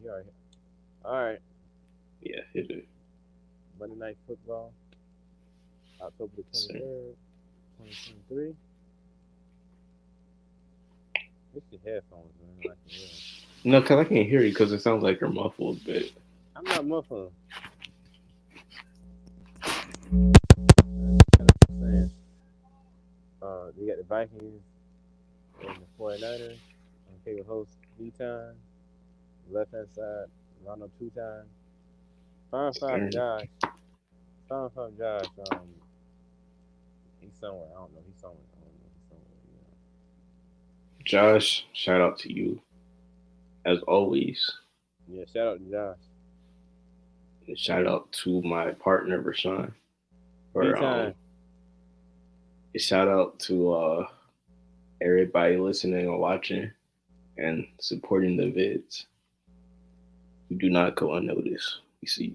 You already. All right. Yeah, hit it. Monday Night Football, October the So, 23rd, 2023. It's your headphones, man. I can hear 'em. no, because I can't hear you because it sounds like you're muffled, but I'm not muffling. That's what I'm saying. You got the Vikings and the 49ers. Okay, with host D-Time. Left hand side, Rondo 2 time. Five five mm, Josh. Five five Josh. He's somewhere. I don't know. He's somewhere. I don't know. He's somewhere. Josh, shout out to you as always. Yeah. Shout out to Josh. And shout out to my partner Rashawn D for time. shout out to everybody listening and watching and supporting the vids. You do not go unnoticed. We see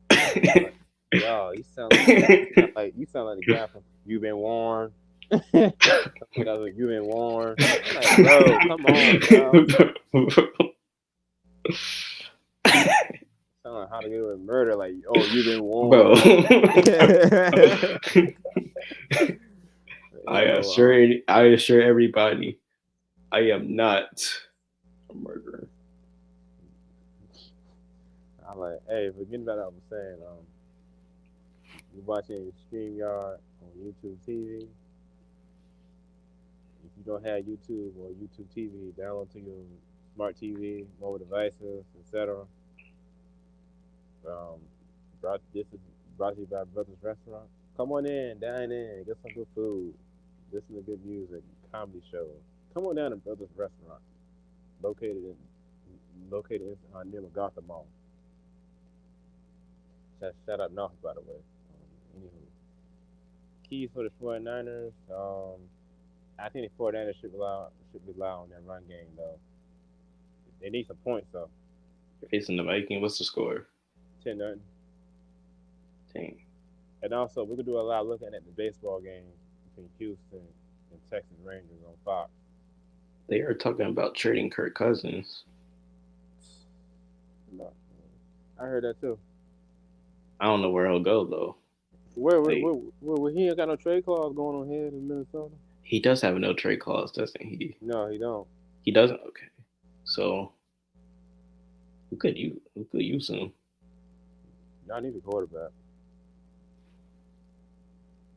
Sound like yo. You sound like the guy from You Been Warned. Something like You Been Warned. I'm like, bro, come on, bro. you. Sound like How to Get Away with Murder. Like, oh, you been Bro, warned. I Yo, assure I assure everybody, I am not a murderer. I'm like, hey, forget about what I was saying. You watching StreamYard on YouTube TV. If you don't have YouTube or YouTube TV, download to your smart TV, mobile devices, etc. Um, this is brought to you by Brothers Restaurant. Come on in, dine in, get some good food, listen to good music, comedy shows. Come on down to Brothers Restaurant, located in near MacArthur Mall. Shout out North, by the way. Anywho, keys for the 49ers. I think the 49ers should be loud on that run game though. They need some points though. Facing the Viking, what's the score? 10-0. Dang. And also, we could do a lot looking at the baseball game between Houston and Texas Rangers on Fox. They are talking about trading Kirk Cousins. No, I heard that too. I don't know where he'll go though. Like He ain't got no trade clause going on here in Minnesota. he does have no trade clause, doesn't he? No, he don't. He doesn't. Okay, so who could use him? Y'all need a quarterback.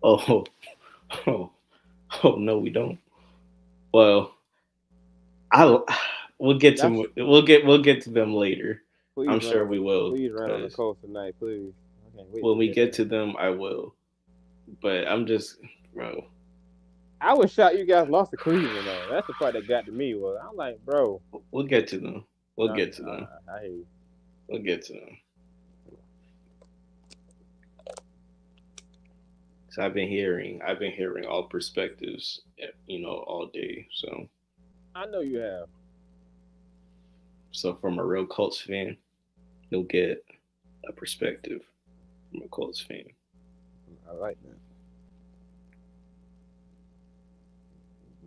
Oh, oh, oh no, we don't. Well, I Y'all should, we'll get to them later. I'm please sure we will, please run on the because Colts tonight, please. I can't wait when to we get get there. to them, I will. But I'm just, bro. I was shocked you guys lost to Cleveland though. That's the part that got to me. Was I'm like, bro, We'll get to them. We'll no, get to them. I hate you. We'll get to them. So I've been hearing all perspectives, all day. I know you have. So from a real Colts fan, you'll get a perspective from a Colts fan. I like that.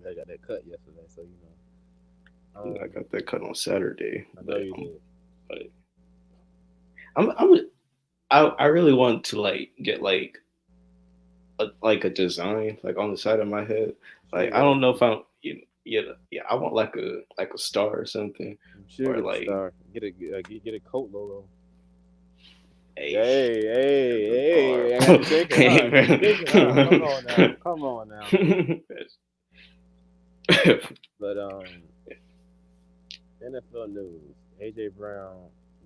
I got that cut yesterday, so you know. I got that cut on Saturday, I know you did. but I'm I really want to like get like a design like on the side of my head. Sure, Like I don't know if I'm yeah, I want like a star or something, you should or get a like star. Get a coat logo. hey, Hey! I got you thinking, hey huh? Got you man. thinking, huh? Come on now, come on now. But NFL news: AJ Brown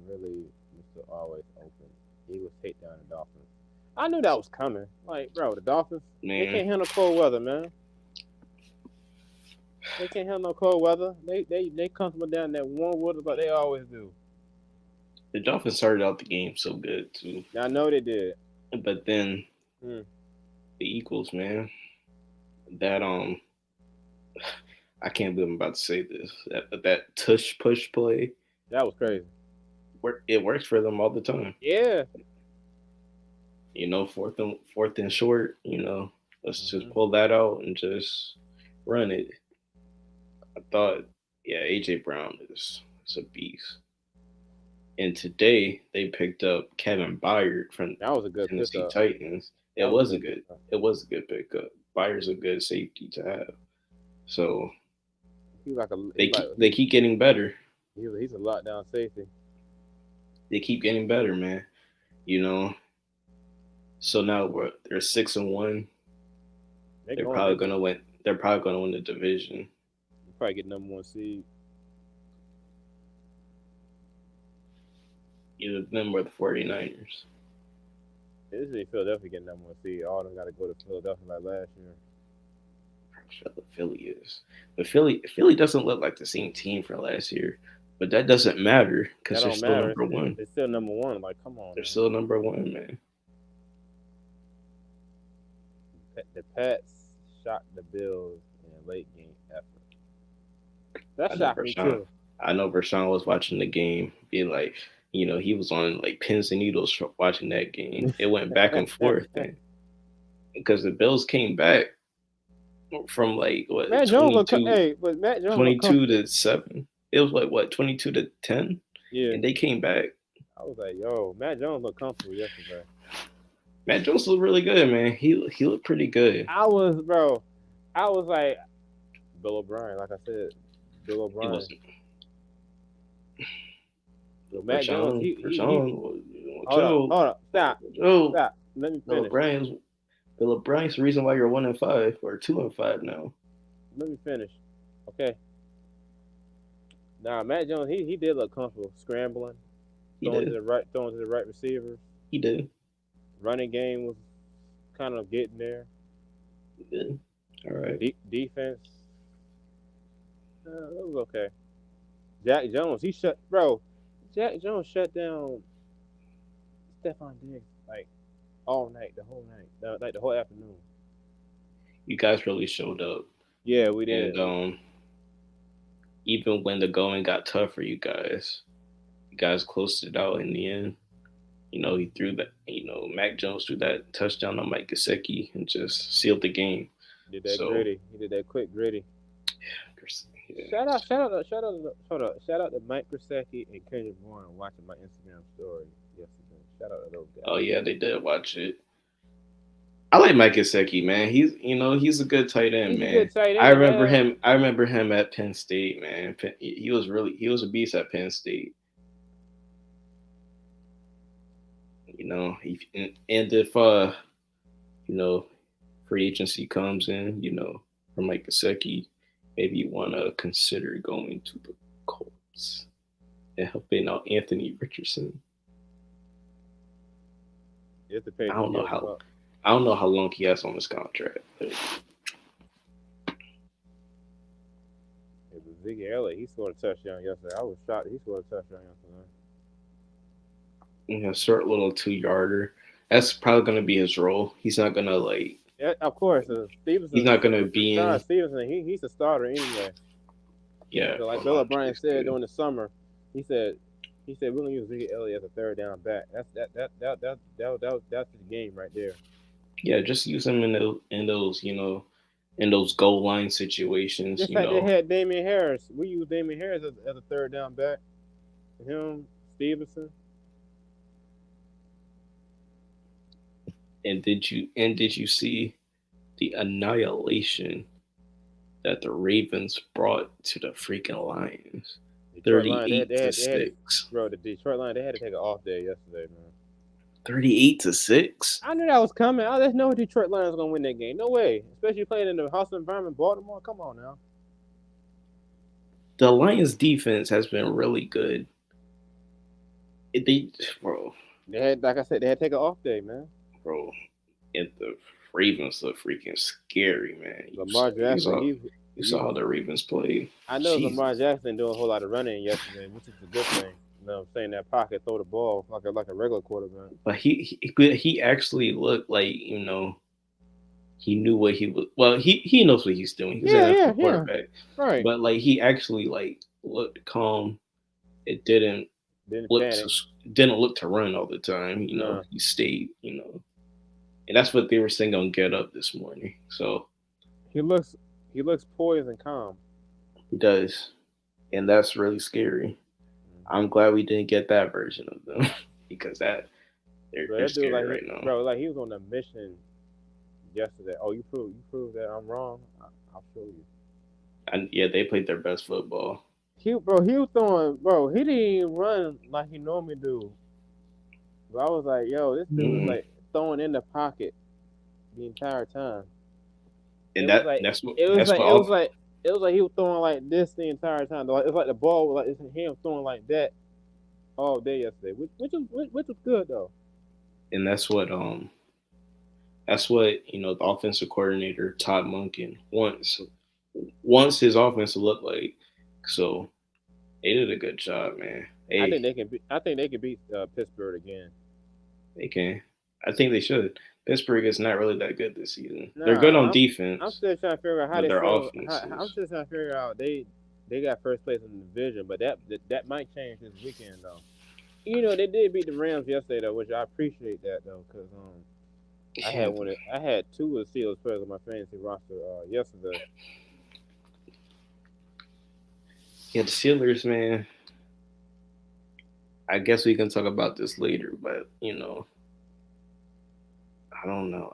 really Mr. Always Open. Eagles take down the Dolphins. I knew that was coming. Like, bro, the Dolphins, they Man, can't handle cold weather, man. They can't handle no cold weather. They comfortable down that warm water, but they always do. the Dolphins started out the game so good too, Now I know they did. but then Hmm. the Eagles, man, that I can't believe I'm about to say this. That tush push play, That was crazy. it works for them all the time. Yeah. Fourth and short. Let's just Hmm. pull that out and just run it. I thought Yeah, AJ Brown is a beast. And today they picked up Kevin Byard from That was a good Tennessee pickup. Titans. That was a good pickup. It was a good pickup. Byard's a good safety to have. So they keep getting better. He's a lockdown safety. They keep getting better, man. You know. So now they're 6-1. They They're going. probably gonna win. They're probably gonna win the division. Probably get #1 seed. Either them or the 49ers. This is Philadelphia getting #1 seed. All of them got to go to Philadelphia like last year. Philly is, but Philly doesn't look like the same team from last year. But that doesn't matter That because they're don't still matter. number one. It's still #1. Like, come on. They're Man. still number one, man. The Pats shocked the Bills in a late game effort. That shocked me too. I know Vershawn was watching the game, be like, he was on like pins and needles watching that game. It went back and forth, man, because the Bills came back from like what Matt Jones 22, but Matt Jones 22 to 7. It was like what 22 to 10. Yeah, and they came back. I was like, yo, Matt Jones looked comfortable yesterday. Matt Jones looked really good, man. He looked pretty good. I was like, Bill O'Brien, like I said, Bill O'Brien. So Matt Jones, hold on, stop. Let me finish. Bill O'Brien's the reason why you're 1-5 or 2-5 now. Let me finish, okay? Now Matt Jones, he did look comfortable scrambling, throwing to the right receivers. He did. Running game was kind of getting there. He did. All right. Defense, it was okay. Jack Jones shut down Stephon Diggs like all night, the whole night, like the whole afternoon. You guys really showed up. Yeah, we did. And even when the going got tough for you guys closed it out in the end. He threw that. Mac Jones threw that touchdown on Mike Gesicki and just sealed the game. He did that gritty. He did that quick gritty. Yeah. Shout out to Mike Gesicki and Kendrick Bourne watching my Instagram story yesterday. Shout out to those guys. Oh yeah, they did watch it. I like Mike Gesicki, man. He's a good tight end, man. A good tight end, I remember him at Penn State, man. He was a beast at Penn State. If free agency comes in, for Mike Gesicki, maybe you want to consider going to the Colts and helping out Anthony Richardson. I don't know how long he has on his contract. Ziggy Elliott, he scored a touchdown yesterday. I was shocked he scored a touchdown yesterday. Short little 2-yarder. That's probably going to be his role. He's not going to Yeah, of course, Stevenson. He's not going to be in. Stevenson, he's a starter anyway. Yeah. So like Bill O'Brien said during the summer, he said we're gonna use Ziggy Elliott as a third down back. That's the game right there. Yeah, just use him in those goal line situations. Just like they had Damian Harris. We use Damian Harris as a third down back. Him, Stevenson. And did you see the annihilation that the Ravens brought to the freaking Lions? 38-6. Bro, the Detroit Lions, they had to take an off day yesterday, man. 38-6. I knew that was coming. I just know Detroit Lions was gonna win that game. No way. Especially playing in the hostile environment, Baltimore. Come on now. The Lions defense has been really good. They had, like I said, they had to take an off day, man. Bro, and the Ravens look freaking scary, man. Lamar Jackson, you saw how the Ravens played. I know Lamar Jackson doing a whole lot of running yesterday, which is a good thing. You know what I'm saying? That pocket, throw the ball like a regular quarterback. But he actually looked like, he knew what he was. Well, he knows what he's doing. He's a quarterback. Right. But he actually looked calm. It didn't look to run all the time. He stayed. And that's what they were saying on Get Up this morning. So he looks poised and calm. He does. and that's really scary. I'm glad we didn't get that version of them because that Bro, they're that dude scary like right now. bro, like he was on a mission yesterday. Oh, you prove that I'm wrong. I'll show you. And yeah, they played their best football. He was throwing, bro. He didn't even run like he normally do. But I was like, yo, this dude is Mm. like throwing in the pocket the entire time. It And was like that's what it was that's like what it was like it was like he was throwing like this the entire time. Like, it's like the ball was like it's him throwing like that all day yesterday, which was good though. and that's what the offensive coordinator Todd Monken wants his offense to look like. So they did a good job, man. Hey, I think they can beat Pittsburgh again. they can. I think they should. Pittsburgh is not really that good this season. They're good on Nah, I'm defense, still trying to figure out how but they their feel. I'm offenses. still trying to figure out they got first place in the division, but that might change this weekend though. They did beat the Rams yesterday though, which I appreciate that though, cause Yeah, I had two of the Steelers players on my fantasy roster yesterday. yeah, the Steelers, man. I guess we can talk about this later, but I don't know.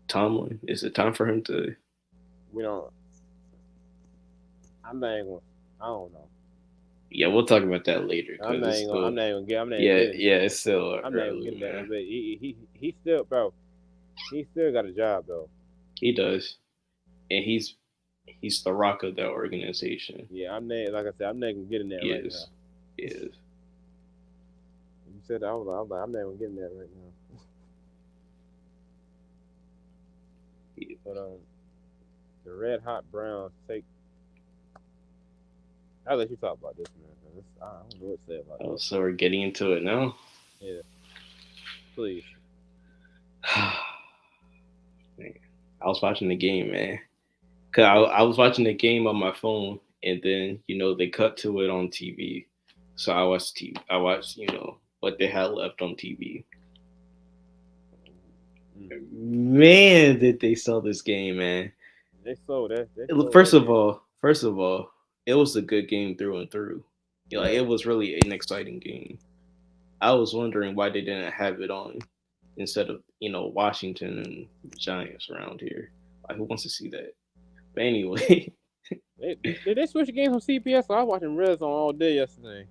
Tomlin, is it time for him to? We don't. I'm not even gonna. I don't know. Yeah, we'll talk about that later I'm because not it's even gonna. still. I'm not even get. I'm not even Yeah, getting yeah, there. it's still I'm not even early, getting there. man. But he still, bro. He still got a job though. He does, and he's the rock of that organization. Yeah, I'm not. Like I said, I'm not even getting there He right now. is, he is. You said that, I'm not even getting there right now. He, But the Red Hot Browns take. I'll let you talk about this, man. I don't know what to say about oh, this. so we're getting into it now. Yeah, please. Man, I was watching the game, man. Cause I was watching the game on my phone, and then they cut to it on TV. So I watched TV. I watched what they had left on TV. Mm. Man, did they sell this game, man? They sold that. They It- sold First that of game. all, first of all, it was a good game through and through. Like Yeah. it was really an exciting game. I was wondering why they didn't have it on instead of Washington and the Giants around here. Like who wants to see that? But anyway, Did they switch the games on CPS? So I was watching Red Zone all day yesterday.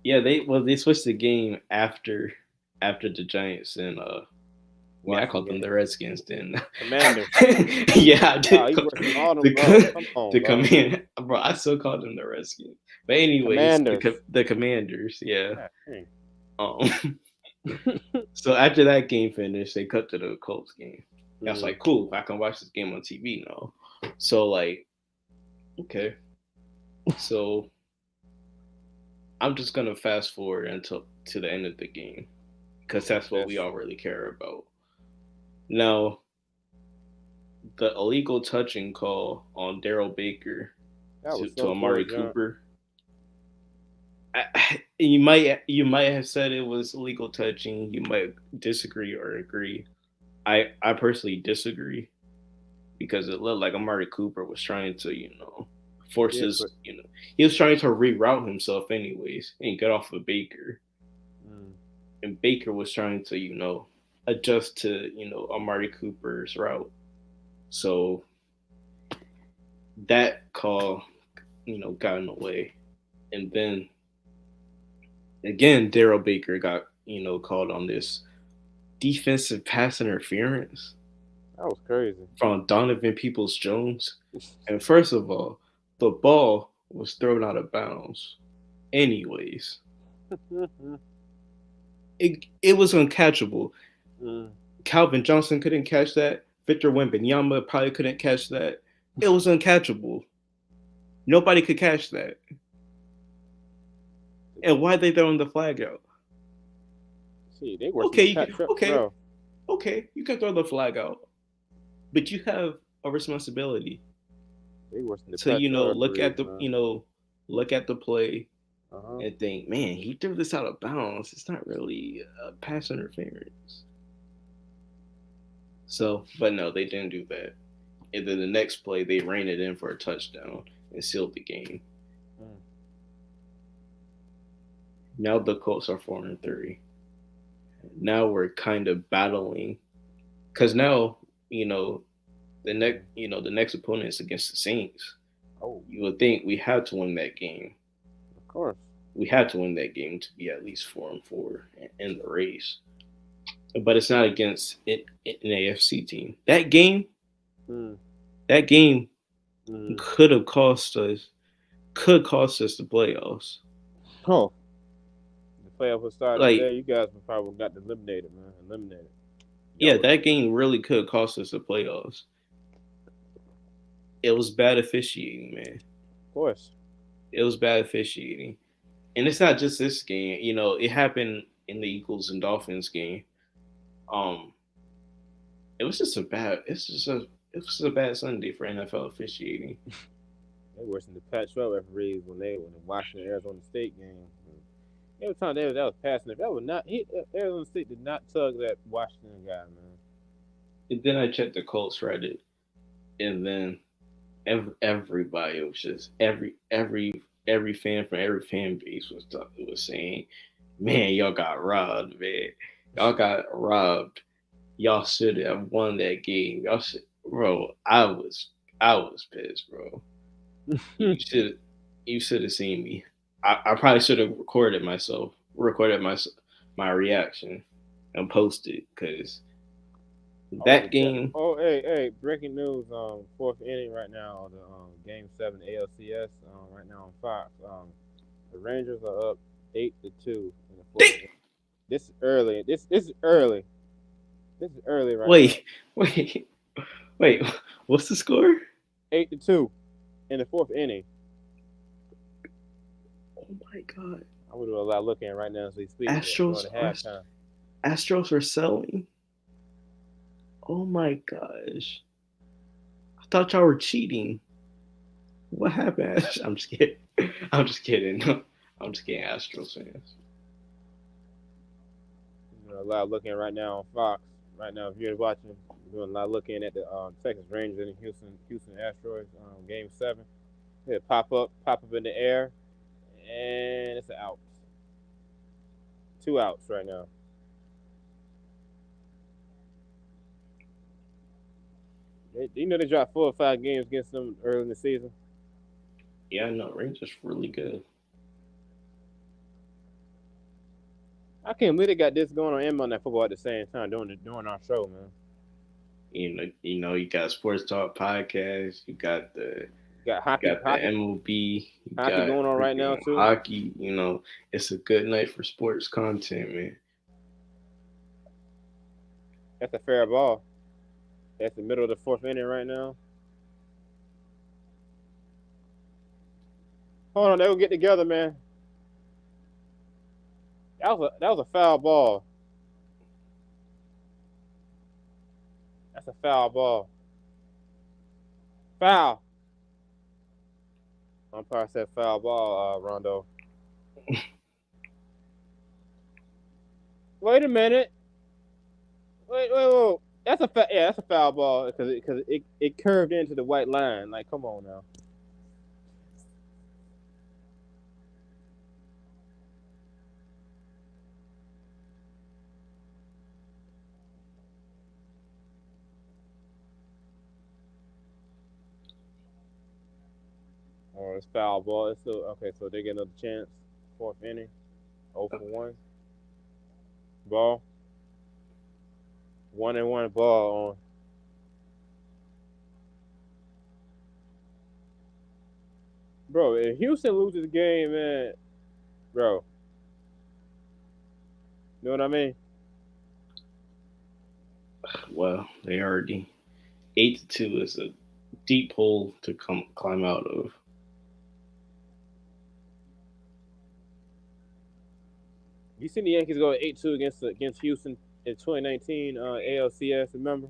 yeah, they switched the game after the Giants and I mean I Watching the called them game. the Redskins then. Commanders. Yeah, I Oh, did. you worse than all them, bro. The Come on, the bro. command, bro. I still called them the Redskins. But anyways, Commanders. the Commanders, yeah. God dang. Um, so after that game finished, they cut to the Colts game. I was Mm. like, cool, I can watch this game on TV now. So like, okay, so I'm just gonna fast forward until to the end of the game because that's what we That's all really care about. Now, the illegal touching call on Daryl Baker that was to so poor, Amari John. Cooper. You might have said it was illegal touching. You might disagree or agree. I personally disagree because it looked like Amari Cooper was trying to force Yeah, his but he was trying to reroute himself anyways and get off of Baker, mm, and Baker was trying to adjust to Amari Cooper's route. So that call got in the way, and then again Daryl Baker got called on this defensive pass interference that was crazy. from Donovan Peoples Jones. And first of all, the ball was thrown out of bounds. Anyways, it was uncatchable. Mm. Calvin Johnson couldn't catch that. Victor Wembanyama probably couldn't catch that. It was uncatchable. Nobody could catch that. And why they throwing the flag out? See, they worse than Okay, the you can, okay, bro. okay, you can throw the flag out, but you have a responsibility They worse than the to Pac-12 look referees, at the man. look at the play Uh huh. and think, man, he threw this out of bounds. It's not really a pass interference. So, but no, they didn't do that. and then the next play they ran it in for a touchdown and sealed the game. Mm. Now the Colts are 4-3. Now we're kind of battling because now the next opponent is against the Saints. Oh, You would think we had to win that game. of course. We had to win that game to be at least 4-4 in the race. But it's not against an AFC team. That game Mm. could cost us the playoffs. Oh, the playoff was started Like, today. You guys probably got eliminated, man. Eliminated. yeah, that game really could cost us the playoffs. It was bad officiating, man. Of course. It was bad officiating. And it's not just this game. It happened in the Eagles and Dolphins game. It was just a bad Sunday for NFL officiating. They worse than the Pac-12 referees when they watching the Arizona State game. Every time that was passing it, that was not. Arizona State did not tug that Washington guy, man. And then I checked the Colts Reddit, and then everybody was just every fan from every fan base was saying, "Man, y'all got robbed, man. Y'all got robbed. Y'all should have won that game. Y'all should, bro. I was pissed, bro. You should have seen me. I probably should have recorded my reaction and posted because that game. Oh, hey! Breaking news. Fourth inning right now. The Game 7 ALCS. Right now on Fox. The Rangers are up 8-2 in the fourth inning. This is early. This is early. This is early right now. Wait. What's the score? 8-2 in the fourth inning. Oh my god! I would do a lot of looking right now as we speak. Astros are selling. Oh my gosh! I thought y'all were cheating. What happened? I'm just kidding. I'm just kidding. Astros fans. A lot of looking right now on Fox. Right now, if you're watching, we're doing a lot of looking at the Texas Rangers and Houston Astros Game 7. It pop up in the air, and it's an out. 2 outs right now. They dropped 4 or 5 games against them early in the season. Yeah, no, Rangers really good. I can't believe they got this going on and Monday Football at the same time doing our show, man. You got Sports Talk Podcast. You got hockey, the MLB. Hockey going on right now too. Hockey, it's a good night for sports content, man. That's a fair ball. That's the middle of the fourth inning right now. Hold on, they will get together, man. That was a foul ball. That's a foul ball. Foul. Umpire said foul ball, Rondo. Wait a minute. Wait. That's a foul ball because it curved into the white line. Like, come on now. Oh, it's foul ball. It's still okay. So they get another chance. Fourth inning. 0 for 1. Ball. 1-1 ball on. Bro, if Houston loses the game, man, bro. You know what I mean? Well, they already 8-2 is a deep hole to climb out of. You seen the Yankees go 8-2 against Houston in 2019 ALCS, remember?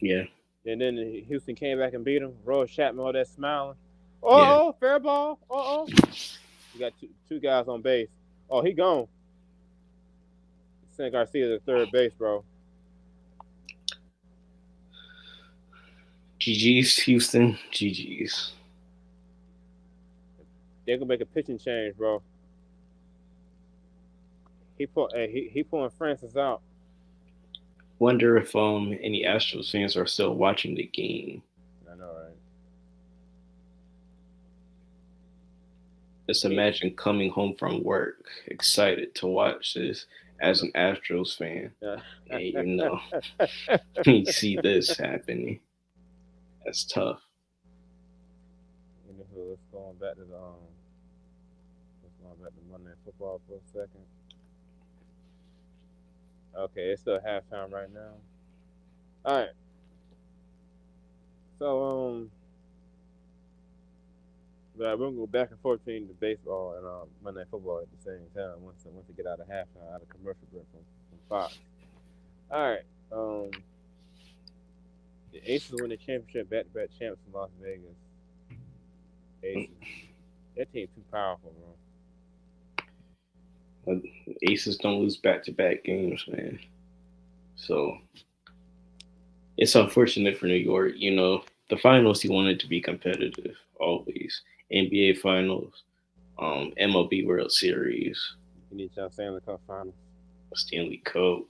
Yeah. And then Houston came back and beat them. Roy Chapman, all that smiling. Oh, fair ball. You got two guys on base. Oh, he gone. San Garcia's at third base, bro. GG's, Houston. GG's. They're gonna make a pitching change, bro. He pulling Francis out. Wonder if any Astros fans are still watching the game. I know, right? Just He, imagine coming home from work, excited to watch this as an Astros fan, uh, and you see this happening. That's tough. Let's go on back to the let's go on back to Monday Night Football for a second. Okay, it's still halftime right now. All right. So but we're gonna go back and forth between the baseball and Monday Night Football at the same time once we get out of halftime, out of commercial break from Fox. All right. The Aces win the championship, back-to-back champs in Las Vegas. Aces. That team's too powerful, bro. Aces don't lose back-to-back games, man. So it's unfortunate for New York. The finals, you want it to be competitive always. NBA Finals, MLB World Series, You need y'all Stanley Cup Finals. Stanley Cup.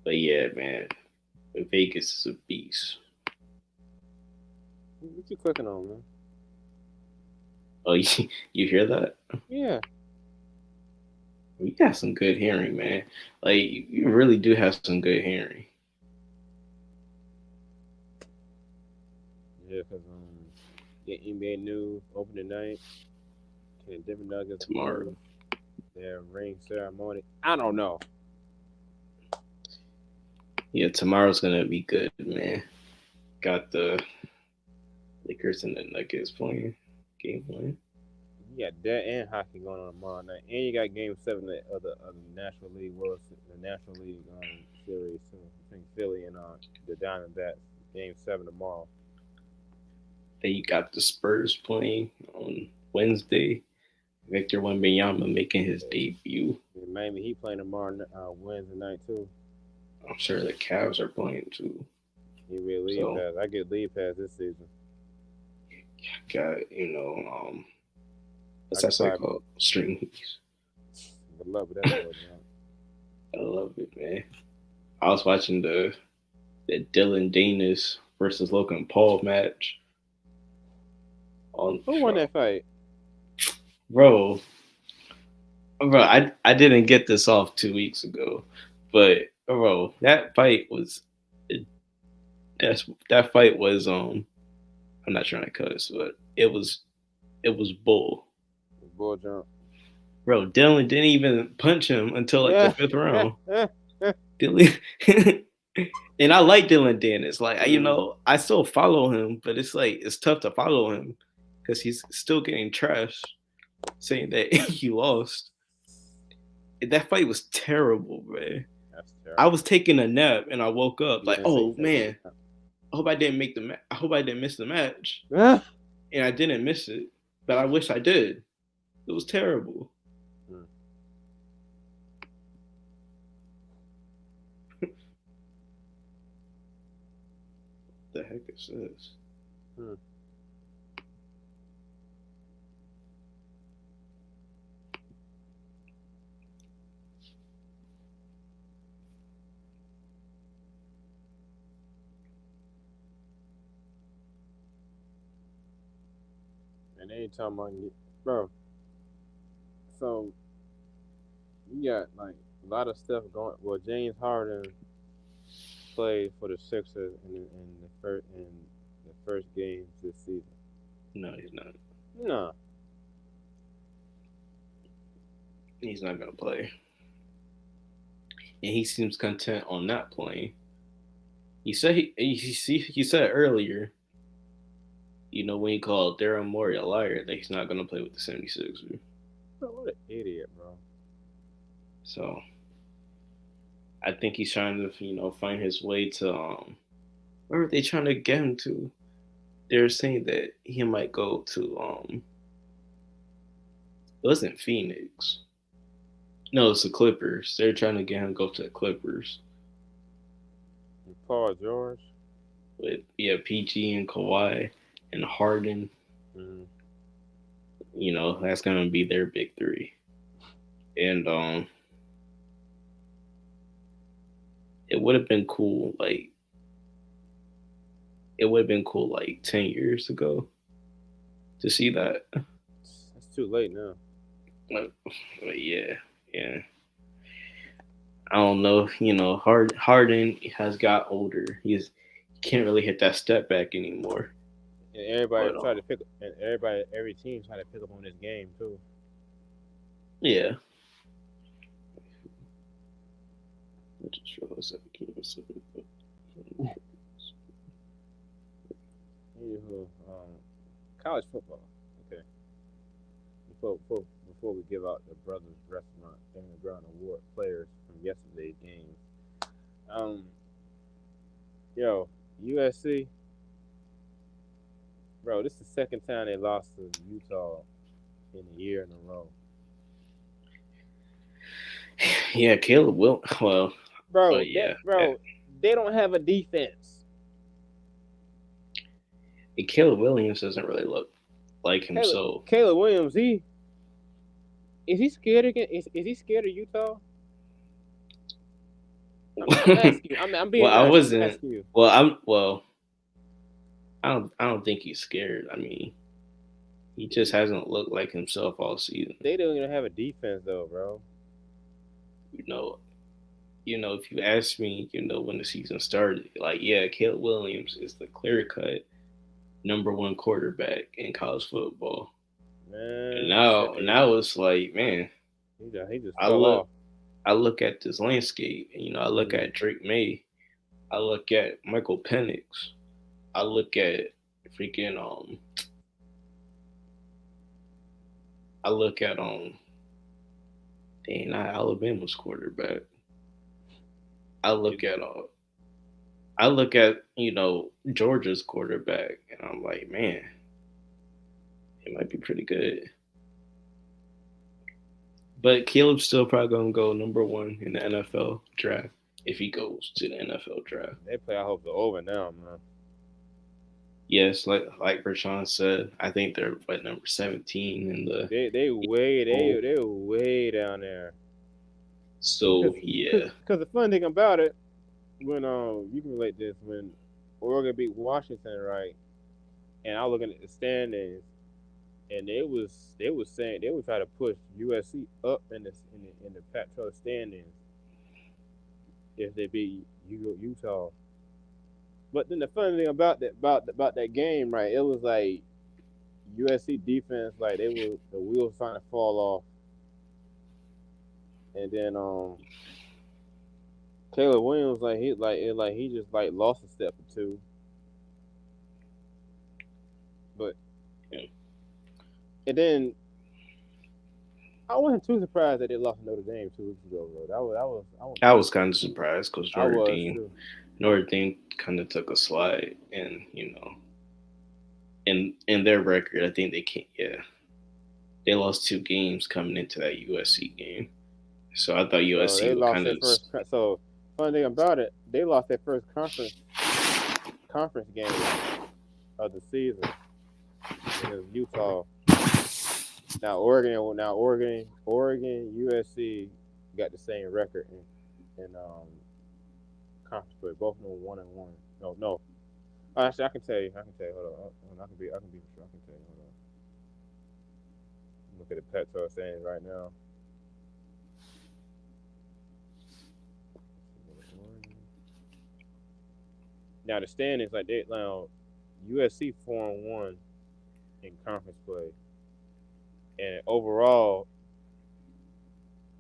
But yeah, man, Vegas is a beast. What you clicking on, man? Oh, you hear that? Yeah. You got some good hearing, man. Like, you really do have some good hearing. Yeah, because NBA news opening night. Can Denver Nuggets Tomorrow. do their ring ceremony? I don't know. Yeah, tomorrow's gonna be good, man. Got the Lakers and the Nuggets playing game one. You got that and hockey going on tomorrow night, and you got Game 7 of the National League Series too, between Philly and the Diamondbacks. Game 7 tomorrow. Then you got the Spurs playing on Wednesday. Victor Wembanyama making his debut. In Miami, he playing tomorrow Wednesday night too. I'm sure the Cavs are playing too. He get league pass. I get league pass this season. Got what's that site called? Streams. Good luck with that. I love it, man. I was watching the Dylan Danis versus Logan Paul match. Who won that fight? Bro, I didn't get this off 2 weeks ago, but bro, that fight was I'm not trying to cuss, but it was bull. Bull jump. Bro, Dylan didn't even punch him until like the 5th round. Dylan, and I like Dylan Dennis. Like I still follow him, but it's tough to follow him because he's still getting trashed, saying that he lost. That fight was terrible, man. That's terrible. I was taking a nap and I woke up like, oh man, I hope I didn't miss the match. And I didn't miss it, but I wish I did. It was terrible. The heck is this? And they talking about bro. So you got like a lot of stuff going. Well, James Harden played for the Sixers in the first games this season. No, he's not. No. He's not gonna play. And he seems content on not playing. He said he said earlier, when he called Daryl Morey a liar, that he's not gonna play with the 76ers. Bro, what an idiot, bro. So I think he's trying to, find his way to where are they trying to get him to? They're saying that he might go to it wasn't Phoenix. No, it's the Clippers. They're trying to get him to go to the Clippers. Paul George. with PG and Kawhi and Harden. Mm-hmm. That's gonna be their big three. And it would have been cool, like 10 years ago to see that. It's too late now. But yeah. I don't know. Harden has got older. He can't really hit that step back anymore. And everybody But tried to pick, and every team tried to pick up on this game too. yeah. I just realized that became a second. Anywho, college football. Okay. Before we give out the Brothers Restaurant Underground Award players from yesterday's games, um, yo, USC, bro, this is the second time they lost to Utah in a year in a row. Yeah, Caleb will. Well, Bro, but yeah. they don't have a defense. Caleb Williams doesn't really look like himself. Caleb Williams, is he scared again? Is he scared of Utah? I'm asking you. I'm being Well, I nice. I'm wasn't. asking you. Well, I don't think he's scared. I mean, he just hasn't looked like himself all season. They don't even have a defense though, bro. You know, if you ask me, when the season started, like, yeah, Caleb Williams is the clear cut number one quarterback in college football. And Man, now it's like, man, he just I fell look off. I look at this landscape, and I look Mm-hmm. at Drake May, I look at Michael Penix, I look at freaking I look at dang, not Alabama's quarterback. I look at Georgia's quarterback, and I'm like, man, it might be pretty good. But Caleb's still probably gonna go number one in the NFL draft if he goes to the NFL draft. They play. I hope they're over now, man. Yes, like Rashawn said, I think they're at number 17 in the. They way down there. So yeah, Because the fun thing about it, when you can relate this, when Oregon beat Washington, right? And I was looking at the standings, and they was saying they would try to push USC up in the Pac-12 standings if they beat Utah. But then the funny thing about that game, right? It was like USC defense, like the wheels trying to fall off, and then Caleb Williams, he just like lost a step or two. But yeah. and then I wasn't too surprised that they lost to Notre Dame 2 weeks ago, bro. I was kind of surprised because I was too. Notre Dame kind of took a slide, and in their record, I think they can't. Yeah, they lost 2 games coming into that USC game. So I thought So USC they would lost kind their of. first. So funny thing about it, they lost their first conference game of the season against Utah. Oregon, USC got the same record in conference play. Both of them 1-1. No. Actually, I can tell you. Hold on. I can be sure. I can tell you. Hold on. Look at the Pac-12 standings right now. Now the standings like they now USC 4-1 in conference play, and overall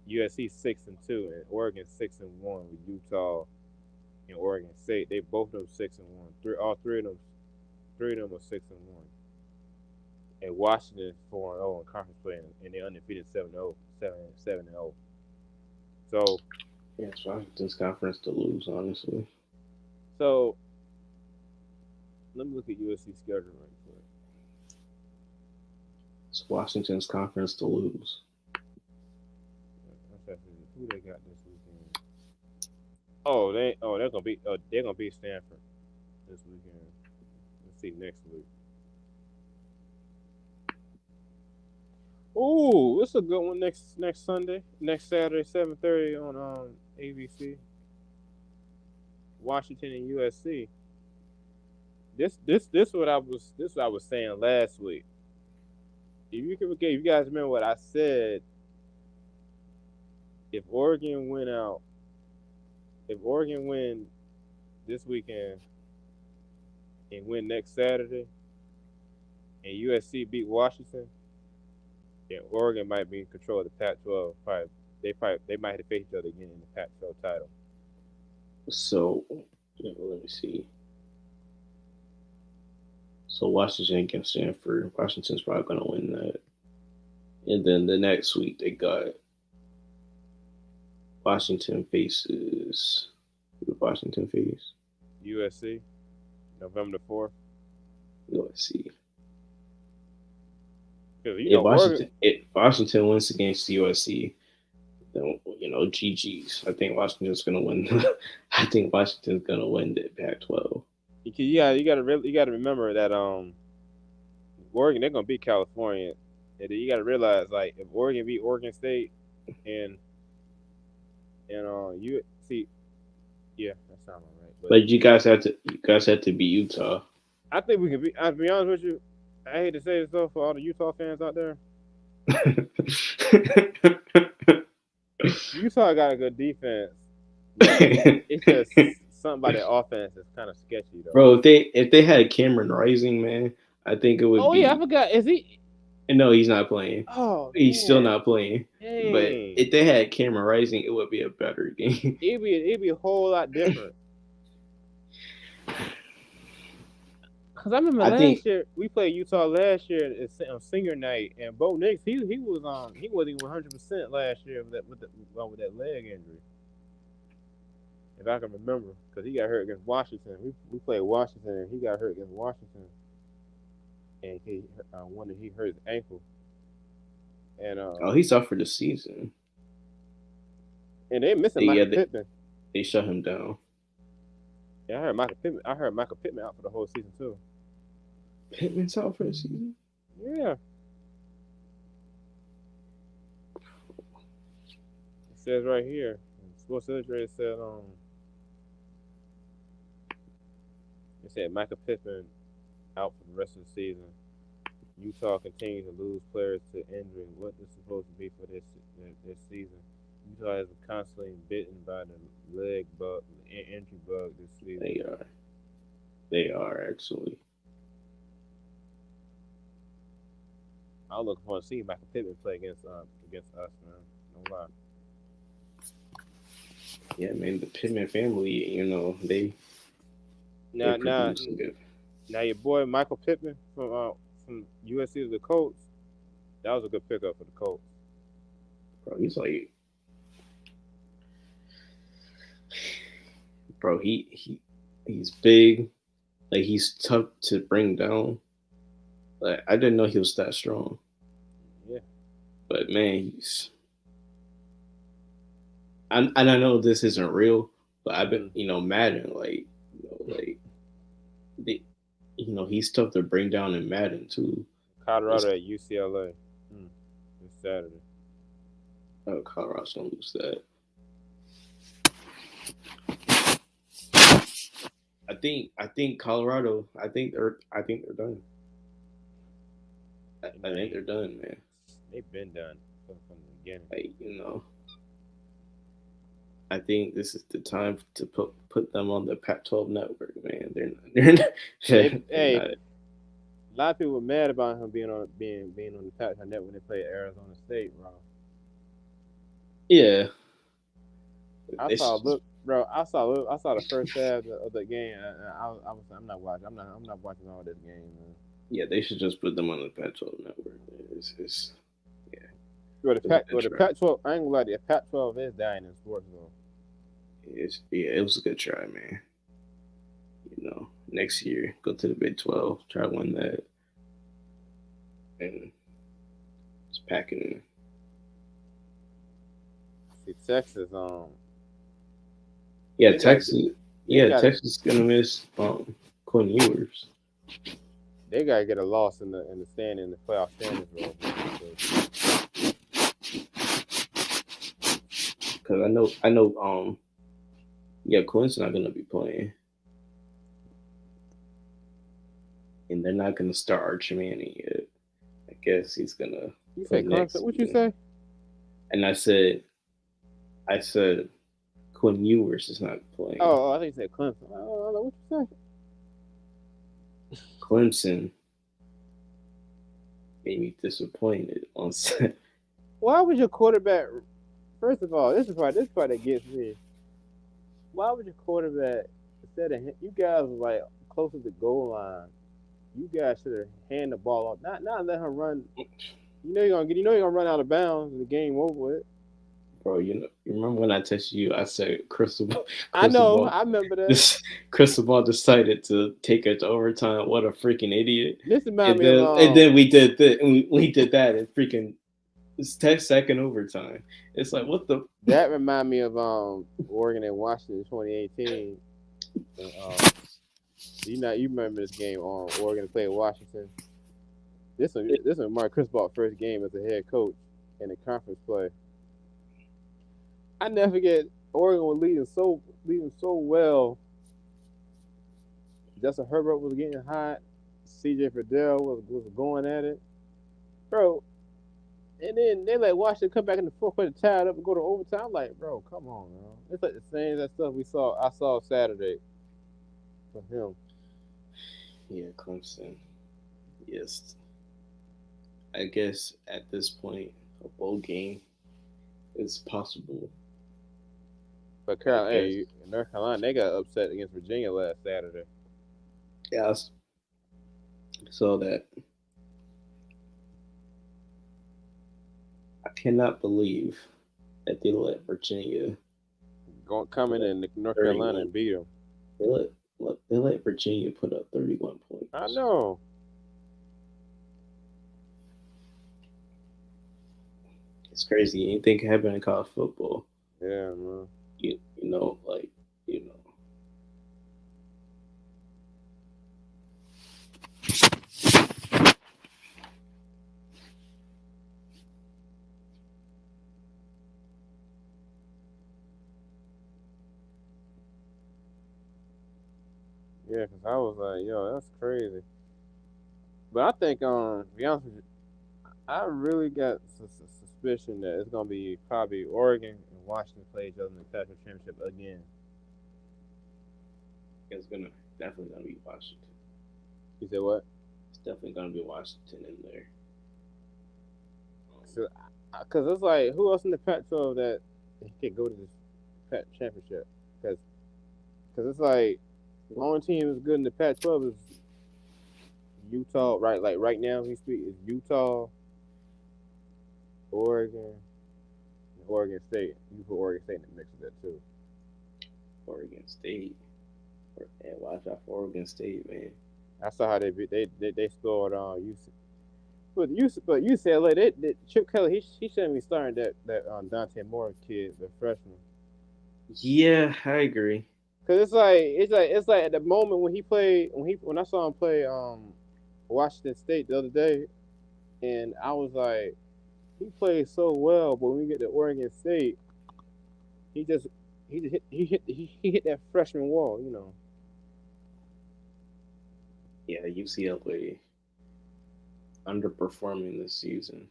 USC 6-2 and Oregon 6-1 with Utah and Oregon State. They both of them 6-1. All three of them are 6-1. And Washington 4-0 in conference play, and they undefeated 7-0, 7-0. So Yeah, it's Washington's conference to lose, honestly. So let me look at USC schedule right quick. It's Washington's conference to lose. Who they got this weekend? They're gonna beat Stanford. this weekend. Let's see next week. Ooh, it's a good one next Sunday, next Saturday, 7:30 on ABC. Washington and USC. This what I was saying last week. If you can, okay, if you guys remember what I said, if Oregon win out, if Oregon win this weekend and win next Saturday, and USC beat Washington, then Oregon might be in control of the Pac-12. They might have to face each other again in the Pac-12 title. So let me see. So Washington against Stanford. Washington's probably going to win that. And then the next week they got Washington faces. Who did Washington face? USC, November the 4th. USC. If Washington wins against USC, then GG's. I think Washington's going to win. I think Washington's going to win the Pac-12. You got to remember that Oregon, they're gonna beat California, and then you got to realize, like, if Oregon beat Oregon State and you see, yeah, that sounds all right. But you guys have to beat Utah. I think we can be. I'll be honest with you. I hate to say this though for all the Utah fans out there. Utah got a good defense. It's just something about their offense is kind of sketchy though. Bro, if they had Cameron Rising, man, I think it would. Oh yeah, I forgot. Is he? No, he's not playing. Oh, he's still not playing. Dang. But if they had Cameron Rising, it would be a better game. It'd be a whole lot different. Cause I remember last year we played Utah last year on senior night, and Bo Nix he wasn't even 100% last year with that leg injury, if I can remember, because he got hurt against Washington. We played Washington, and he got hurt against Washington, and he hurt his ankle, and he's out for the season. And they missing Michael Pittman. They shut him down. Yeah, I heard Michael Pittman out for the whole season too. Pittman's out for the season? Yeah. It says right here. Sports Illustrated said it said Michael Pittman out for the rest of the season. Utah continues to lose players to injury. What is supposed to be for this season? Utah has been constantly bitten by the leg bug, injury bug this season. They are actually. I'm looking forward to seeing Michael Pittman play against us, man. No lie. Yeah, man, the Pittman family, they. Now your boy Michael Pittman from USC to the Colts. That was a good pickup for the Colts. Bro, he's like. Bro, he's big, like he's tough to bring down. Like I didn't know he was that strong. Yeah, but man, and I know this isn't real, but I've been Madden, he's tough to bring down in Madden too. Colorado at UCLA this Saturday. Oh, Colorado's gonna lose that. I think Colorado. I think they're done. I think they're done, man. They've been done from the beginning. Like I think this is the time to put them on the Pac-12 network, man. They're not. Hey, a lot of people were mad about him being on the Pac-12 network when they played Arizona State, bro. Yeah. I saw the first half of the game. I'm not watching. I'm not watching all this game, man. Yeah, they should just put them on the Pac-12 network. Yeah. Well, the Pac-12. I ain't gonna lie, the Pac-12 is dying in sports though. It was a good try, man. Next year go to the Big 12, try to win that, and just pack it in. See, Texas, Yeah, Texas is gonna miss Quinn Ewers. They gotta get a loss in the in the playoff standings, bro. Because I know, yeah, Quinn's not gonna be playing, and they're not gonna start Archie Manning yet. I guess he's gonna You play say next Clemson? What you season. say? And I said Quinn Ewers is not playing. Oh, I think you said Clemson. I don't know what you say. Clemson made me disappointed on set. Why was your quarterback? First of all, this part that gets me. Why would your quarterback instead of you guys were like close to the goal line? You guys should have hand the ball off, not let him run. You know you're gonna run out of bounds. And the game over with. Bro, you remember when I texted you? I said I Crystal know. Ball. I remember that. This Crystal Ball decided to take it to overtime. What a freaking idiot! This reminds And me of then we did that. We did that in freaking 10-second overtime. It's like what the. That remind me of Oregon and Washington 2018. And, you remember this game on Oregon played Washington. This was Mark Chris Ball's first game as a head coach in the conference play. I never forget Oregon was leading so well. Justin Herbert was getting hot. CJ Fidel was going at it, bro. And then they let Washington come back in the fourth quarter, tie it up, and go to overtime. I'm like, bro, come on, man. It's like the same that stuff I saw Saturday from him. Yeah, Clemson. Yes. I guess at this point, a bowl game is possible. But North Carolina, they got upset against Virginia last Saturday. Yeah, I saw that. I cannot believe that they let Virginia come in North Carolina and beat them. They let Virginia put up 31 points. I know. It's crazy. Anything can happen in college football. Yeah, man. You know, like, you know. Yeah, because I was like, yo, that's crazy. But I think, to be honest with you, I really got suspicion that it's gonna be probably Oregon and Washington play each other in the Pac-12 championship again. It's definitely gonna be Washington. You said what? It's definitely gonna be Washington in there. Because it's like, who else in the Pac-12 that can go to this Pac championship? Because it's like the only team that's good in the Pac-12 is Utah. Right, like right now, we speak is Utah, Oregon, and Oregon State. You put Oregon State in the mix of that too. Oregon State. And watch out for Oregon State, man. I saw how they scored on UC. But UCLA, they Chip Kelly, he shouldn't be starting that Dante Moore kid, the freshman. Yeah, I agree. Cause it's like at the moment when I saw him play Washington State the other day, and I was like, he played so well, but when we get to Oregon State, he hit that freshman wall, you know. Yeah, UCLA underperforming this season.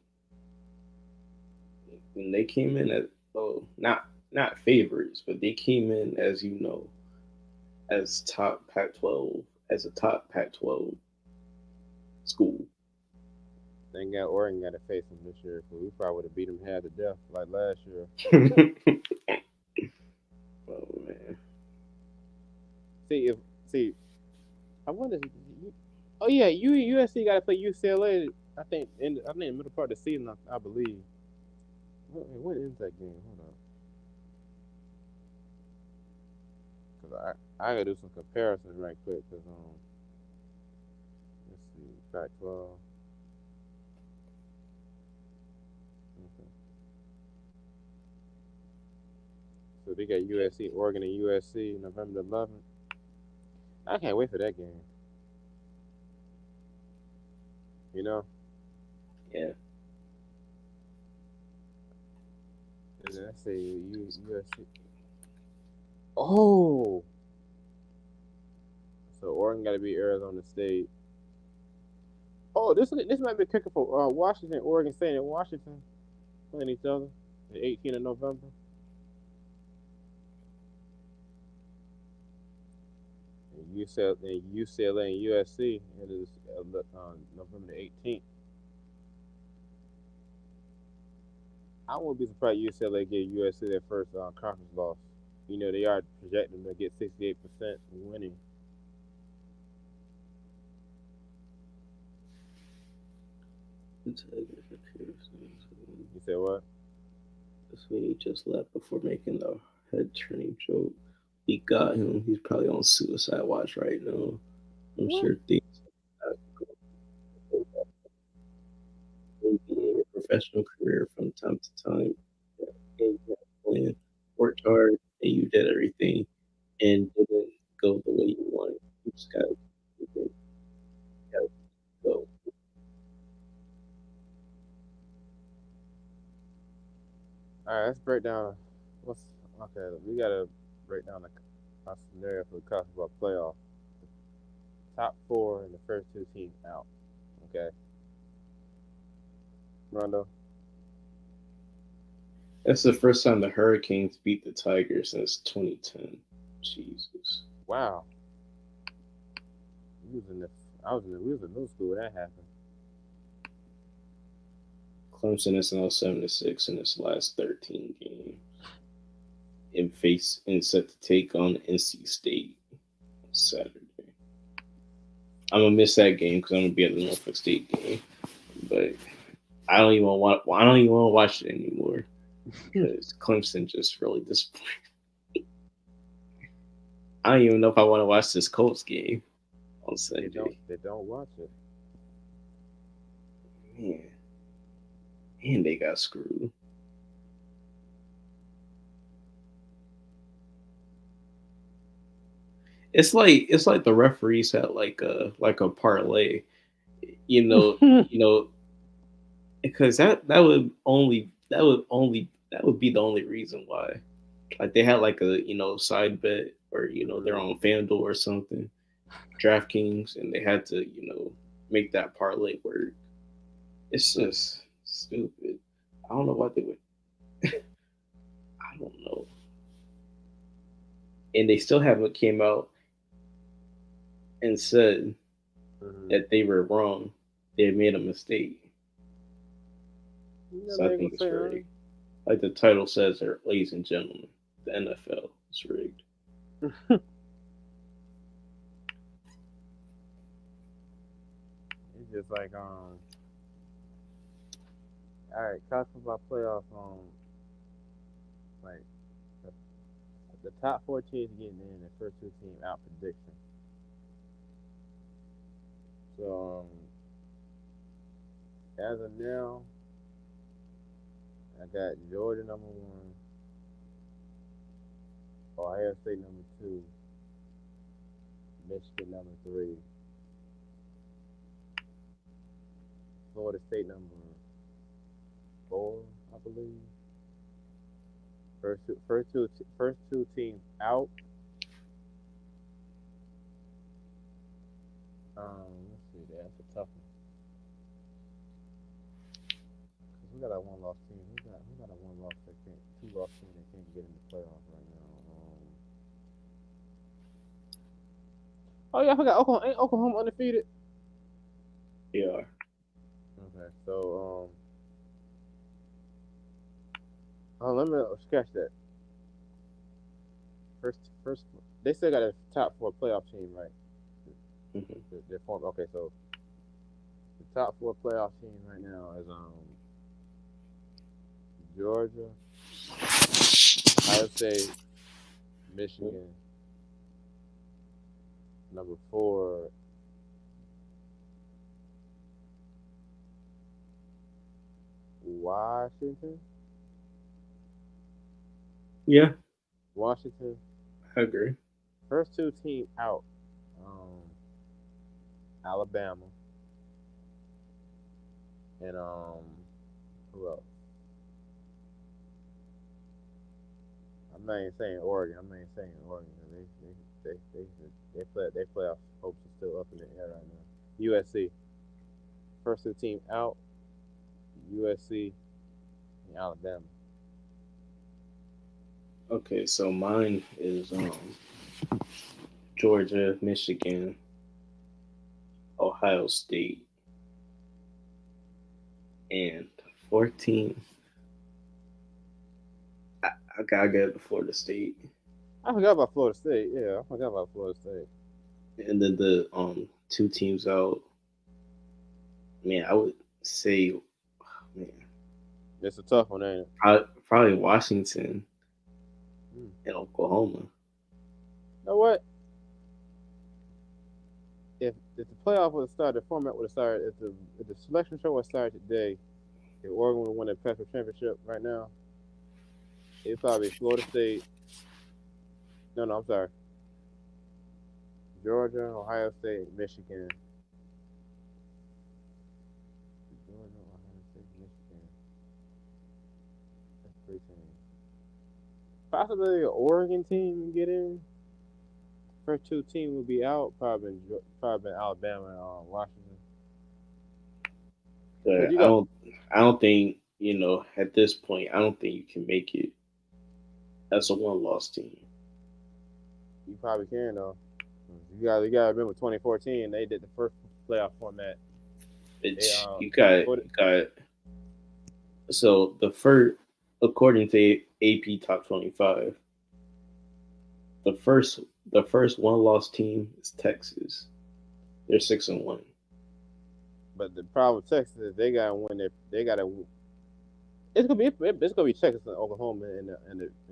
When they came in at not favorites, but they came in as as top Pac-12 as a top Pac-12 school. Thank God Oregon got to face them this year, because we probably would have beat them half to death like last year. Oh man. See, I wonder. Oh yeah, USC got to play UCLA. I think in the middle part of the season, I believe. What is that game? Hold on. Cause I gotta do some comparisons right quick. Cause let's see, Pac-12. Okay. So they got USC, Oregon, and USC November 11th. I can't wait for that game. You know, Yeah. and then I say USC. Oh, so Oregon got to beat Arizona State. Oh, this might be kicking for Washington, Oregon State, and Washington playing each other the 18th of November. And UCLA and USC. It is November the 18th. I wouldn't be surprised UCLA get USC their first conference loss. You know, they are projecting to get 68% winning. You said what? This way he just left before making the head turning joke. We got him. He's probably on suicide watch right now. I'm What? sure things maybe in your professional career from time to time. And you plan, worked hard, and you did everything, and didn't go the way you wanted. You just gotta go. All right, let's break down. What's okay? We gotta break down a scenario for the college football playoff. Top four and the first two teams out. Okay, Rondo. That's the first time the Hurricanes beat the Tigers since 2010. Jesus. Wow, we was in the we was in middle school when that happened. Clemson is now 7-6 in its last 13 games. And set to take on NC State on Saturday. I'm gonna miss that game because I'm gonna be at the Norfolk State game, but I don't even want to watch it anymore because Clemson just really disappointed. I don't even know if I want to watch this Colts game on They don't. Sunday. They don't watch it. Man, and they got screwed. It's like the referees had like a parlay, you know, because that would be the only reason why. Like they had like a side bet or they're Mhm. on FanDuel or something, DraftKings, and they had to make that parlay work. It's just stupid. I don't know what they would. I don't know, and they still haven't came out and said Mhm. that they were wrong. They made a mistake. You know So I they gonna think it's say, rigged. Like the title says, there, ladies and gentlemen, the NFL is rigged. it's just like all right, college football playoff like the, the top four teams getting in, the first two teams out prediction. So as of now, I got Georgia number one, Ohio State number two, Michigan number three, Florida State number four, I believe. First two teams out. Let's see, that's a tough one. 'Cause we got a one loss team. Who got a one loss that can't two loss team that can't get in the playoffs right now. Oh yeah, I forgot Oklahoma. Ain't Oklahoma undefeated? They are. Okay, so oh let me scratch that. First, they still got a top four playoff team, right? Mm-hmm. They're formed. Okay, so the top four playoff team right now is Georgia, Ohio State, Michigan. Number four, Washington. Yeah, Washington. I agree. First two teams out. Alabama, and who else? I'm not even saying Oregon. I'm not even saying Oregon. They playoff hopes are still up in the air right now. USC, first two team out. USC and Alabama. Okay, so mine is Georgia, Michigan, Ohio State, and 14. I gotta go to Florida State, I forgot about Florida State. Yeah, I forgot about Florida State. and then the two teams out. Man, I would say, man, It's a tough one, ain't it? probably Washington Mm. and Oklahoma. You know what? If the playoff would have started, the format would have started. If the selection show would have started today, if Oregon would have won the Pac-12 championship right now, it'd probably be Florida State. No, I'm sorry. Georgia, Ohio State, Michigan. Georgia, Ohio State, Michigan. That's three teams. Possibly an Oregon team can get in. First two teams will be out. Probably in Alabama and Washington. But But you I got, don't, I don't think at this point, I don't think you can make it as a one-loss team. you probably can though. You got to remember 2014. They did the first playoff format. It's They you got so the first, according to AP Top 25, the first the first one-loss team is Texas. They're 6-1. But the problem with Texas is they gotta win. They gotta. It's gonna be Texas and Oklahoma in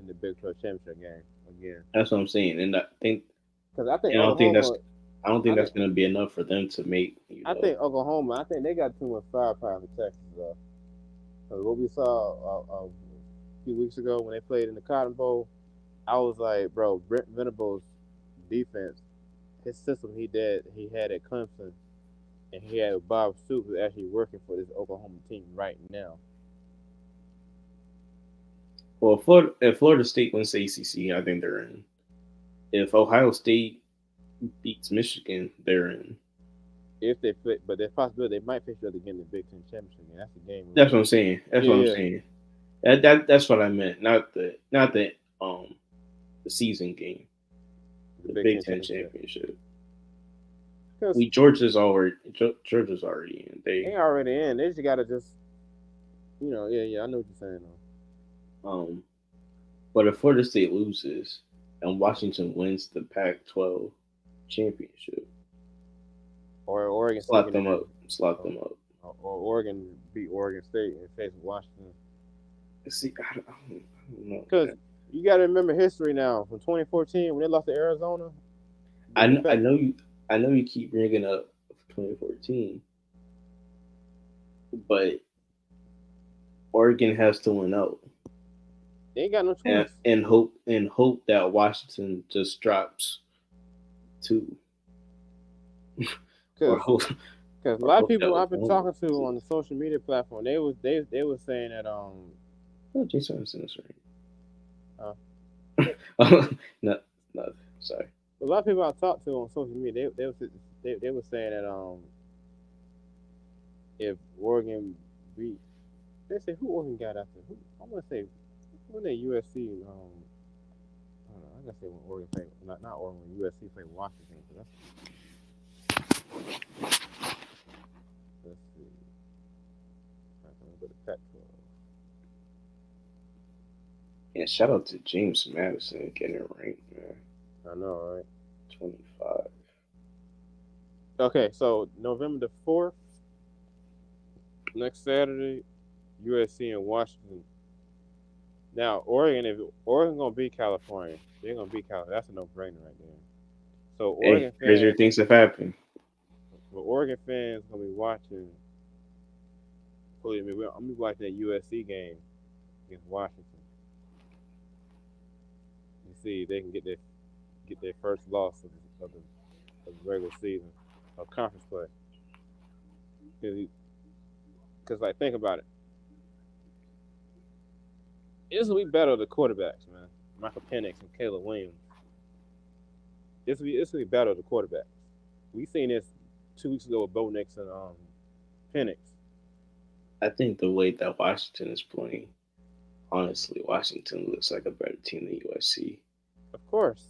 the Big 12 championship game again. That's what I'm saying, and Because I think I don't think Oklahoma. I don't think I that's think going to be enough for them to make. I think Oklahoma. I think they got too much firepower for Texas though. Because what we saw a few weeks ago when they played in the Cotton Bowl, I was like, bro, Brent Venables' defense, his system he had at Clemson, and he had Bob Stoops who's actually working for this Oklahoma team right now. Well, if Florida State wins the ACC, I think they're in. If Ohio State beats Michigan, they're in. If they fit, but there's possibility they might face each other again in the Big Ten championship game. That's the game. That's what I'm saying. That's Yeah, what I'm yeah. saying. That's what I meant. Not the season game. The The Big Big Ten Ten championship. championship. Because Georgia's already in. they already in. They just gotta yeah. I know what you're saying though. Um, but if Florida State loses and Washington wins the Pac-12 championship, Or Oregon State slot can them end up. Slot them up. or Oregon beat Oregon State and face Washington. See, I don't know. Because you got to remember history now from 2014 when they lost to Arizona. I know you. I know you keep bringing up 2014, but Oregon has to win out They ain't got no choice. and hope that Washington just drops two. Or hope. Because a lot of people I've been talking to on the social media platform, they was saying that Oh, James Harden is uh, right. No, sorry. a lot of people I talked to on social media, they were saying that if Oregon beat, they say who Oregon got after who I want to say when they USC I don't know, I gotta say when Oregon played not Oregon when USC played Washington. So let's see. I'm gonna go to Pac-12. And shout out to James Madison getting it ranked, man. I know, right? 25. Okay, so November the 4th, next Saturday, USC and Washington. Now, if Oregon gonna beat California, they're gonna beat California. That's a no-brainer right there. So Oregon Crazier fans, things have happened. but Oregon fans gonna be watching. I'm gonna be watching that USC game against Washington. You see, if they can get their first loss of the regular season. or conference play. Because like, think about it. This will be better the quarterbacks, man. Michael Penix and Caleb Williams. This will be better the quarterbacks. We seen this 2 weeks ago with Bo Nix and Penix. I think the way that Washington is playing, honestly, Washington looks like a better team than USC. Of course.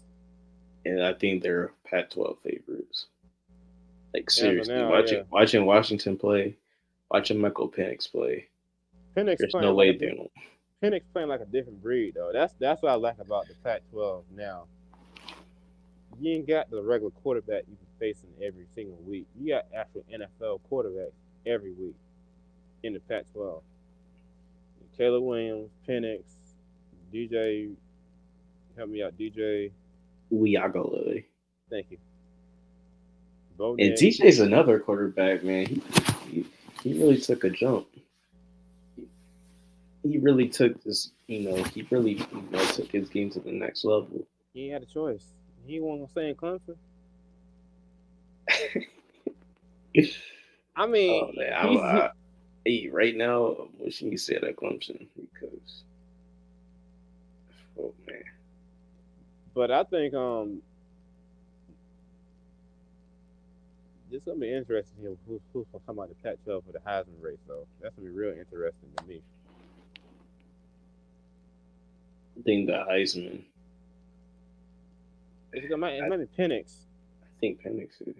And I think they're Pac-12 favorites. Like As of seriously, now, yeah. watching Washington play, watching Michael Penix play. Penix There's playing no like way a they don't. Penix playing like a different breed though. That's what I like about the Pac-12 now. You ain't got the regular quarterback you be facing every single week. You got actual NFL quarterbacks every week in the Pac-12. Caleb Williams, Penix, DJ, help me out, DJ. Uyagale. Thank you. Bo And Nix. DJ's another quarterback, man. He really took a jump. He really took this, he really took his game to the next level. He ain't had a choice. He wasn't gonna stay in Clemson. I mean, Oh man, right now I'm wishing you stayed at Clemson because, oh man, but I think this gonna be interesting here. Who's gonna come out the Pac-12 for the Heisman race? So that's gonna be real interesting to me. I think the Heisman. It might be Penix. I think Penix is.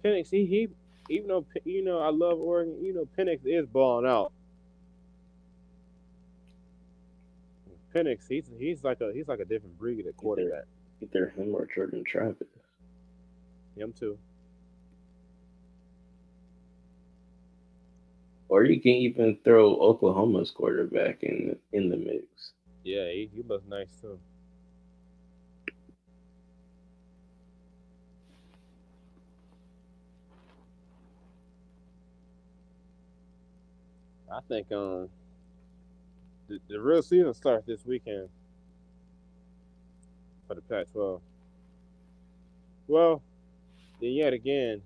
Penix, he even though I love Oregon, Penix is balling out. Penix, he's like a different breed at quarterback. Either him or Jordan Travis. Him too. Or you can even throw Oklahoma's quarterback in the mix. Yeah, he looks nice too. I think the real season starts this weekend for the Pac-12. Well, then yet again,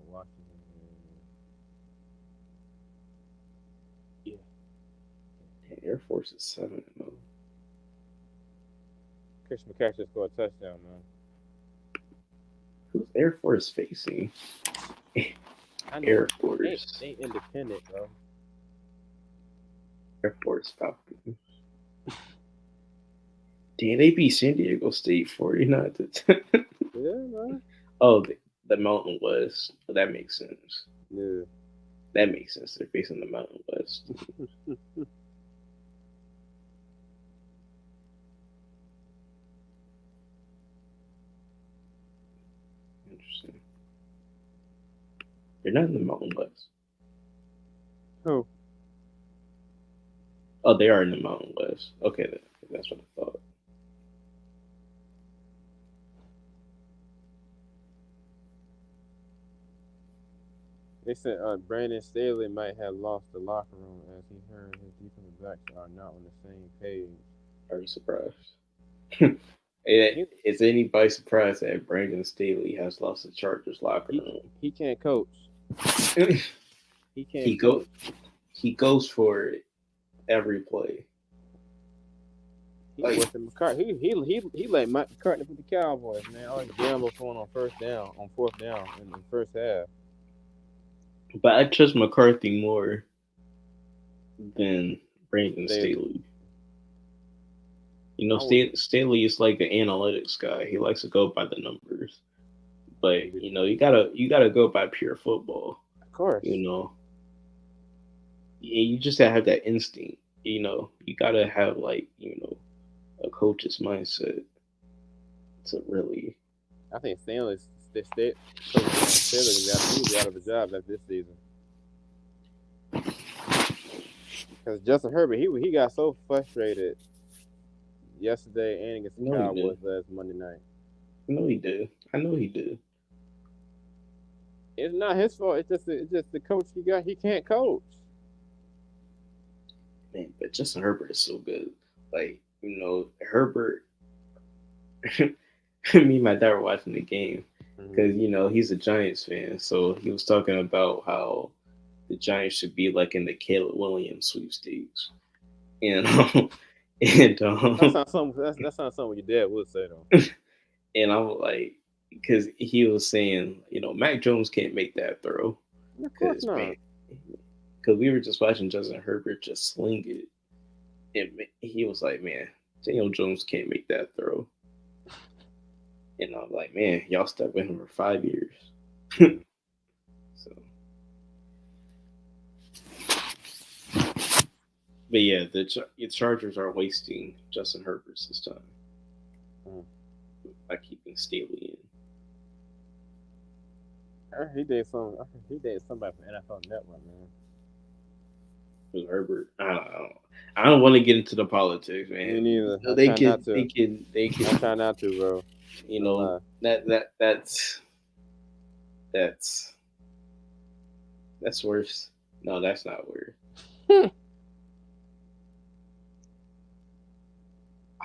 Washington. Yeah. Air Force is 7-0. Chris McCaffrey scored a touchdown, man. Who's Air Force facing? Air Force. They independent, bro. Air Force Falcons. Damn, they beat San Diego State 49-10. Yeah, man. Oh, the Mountain West. That makes sense. Yeah. That makes sense. They're facing the Mountain West. Interesting. They're not in the Mountain West. Who? Oh, they are in the Mountain West. Okay, that's what I thought. They said Brandon Staley might have lost the locker room as he heard his defensive backs are not on the same page. Are you surprised? Is anybody surprised that Brandon Staley has lost the Chargers locker room? He can't coach. He can't. He goes for it every play. He let Mike McCartney put the Cowboys, man. All the gamble going on fourth down in the first half. But I trust McCarthy more than Brandon Staley. Staley is like an analytics guy. He likes to go by the numbers. But you gotta go by pure football. Of course. You just gotta have that instinct. You gotta have a coach's mindset to really. I think Stanley's going to be out of a job after this season. Because Justin Herbert, he got so frustrated yesterday and against the Cowboys last Monday night. I know he did. It's not his fault. It's just the coach he got. He can't coach. Man, but Justin Herbert is so good. Herbert. Me and my dad were watching the game, Mhm. because he's a Giants fan, so he was talking about how the Giants should be like in the Caleb Williams sweepstakes, and and That sounds something. That sounds something your dad would say though. and I'm like, because he was saying, Mac Jones can't make that throw, Of course because not. man, because we were just watching Justin Herbert just sling it, and he was like, man, Daniel Jones can't make that throw, and I'm like, man, y'all stuck with him for 5 years, Mm. so. But yeah, the Chargers are wasting Justin Herbert's this time Mm. by keeping Staley in. He did some. He did somebody from NFL Network, man. With Herbert, I don't want to get into the politics, Me man. neither. I They try can, not they to. can, they can. I try not to, bro. You No know lie. that's that's worse. No, that's not worse.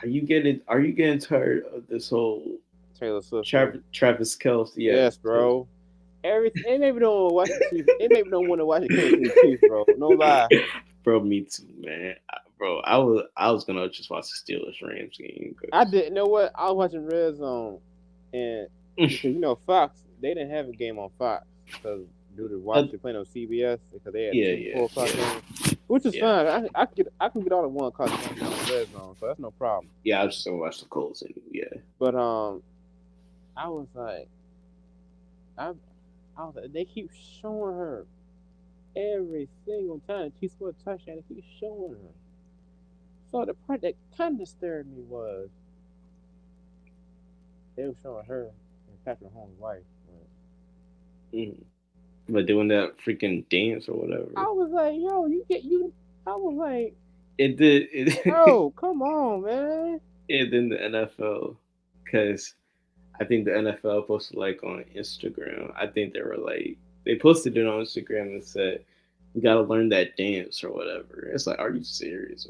Are you getting tired of this whole Taylor Swift thing. Travis Kelce? Yeah, Yes, bro. Everything. They maybe don't want to watch the Chiefs. They maybe don't want to watch the Kansas City Chiefs, bro. No lie. bro, me too, man. Bro, I was gonna just watch the Steelers Rams game I because didn't know what I was watching Red Zone, and because Fox, they didn't have a game on Fox because due to Washington playing on CBS because they had yeah, two yeah, 4 o'clock yeah, games, which is yeah, fine. I can get all the 1 o'clock games on Red Zone, so that's no problem. yeah. I was just gonna watch the Colts anyway. Yeah, But I was like, I I was like, they keep showing her every single time she scored a touchdown. They keep showing her. So the part that kind of stirred me was they were showing her and Patrick Mahomes' wife. mm. But doing that freaking dance or whatever, I was like, yo, you get you. I was like, it did. It, bro, come on, man. it in the NFL because I think the NFL posted like on Instagram. I think they posted it on Instagram and said you got to learn that dance or whatever. It's like, are you serious?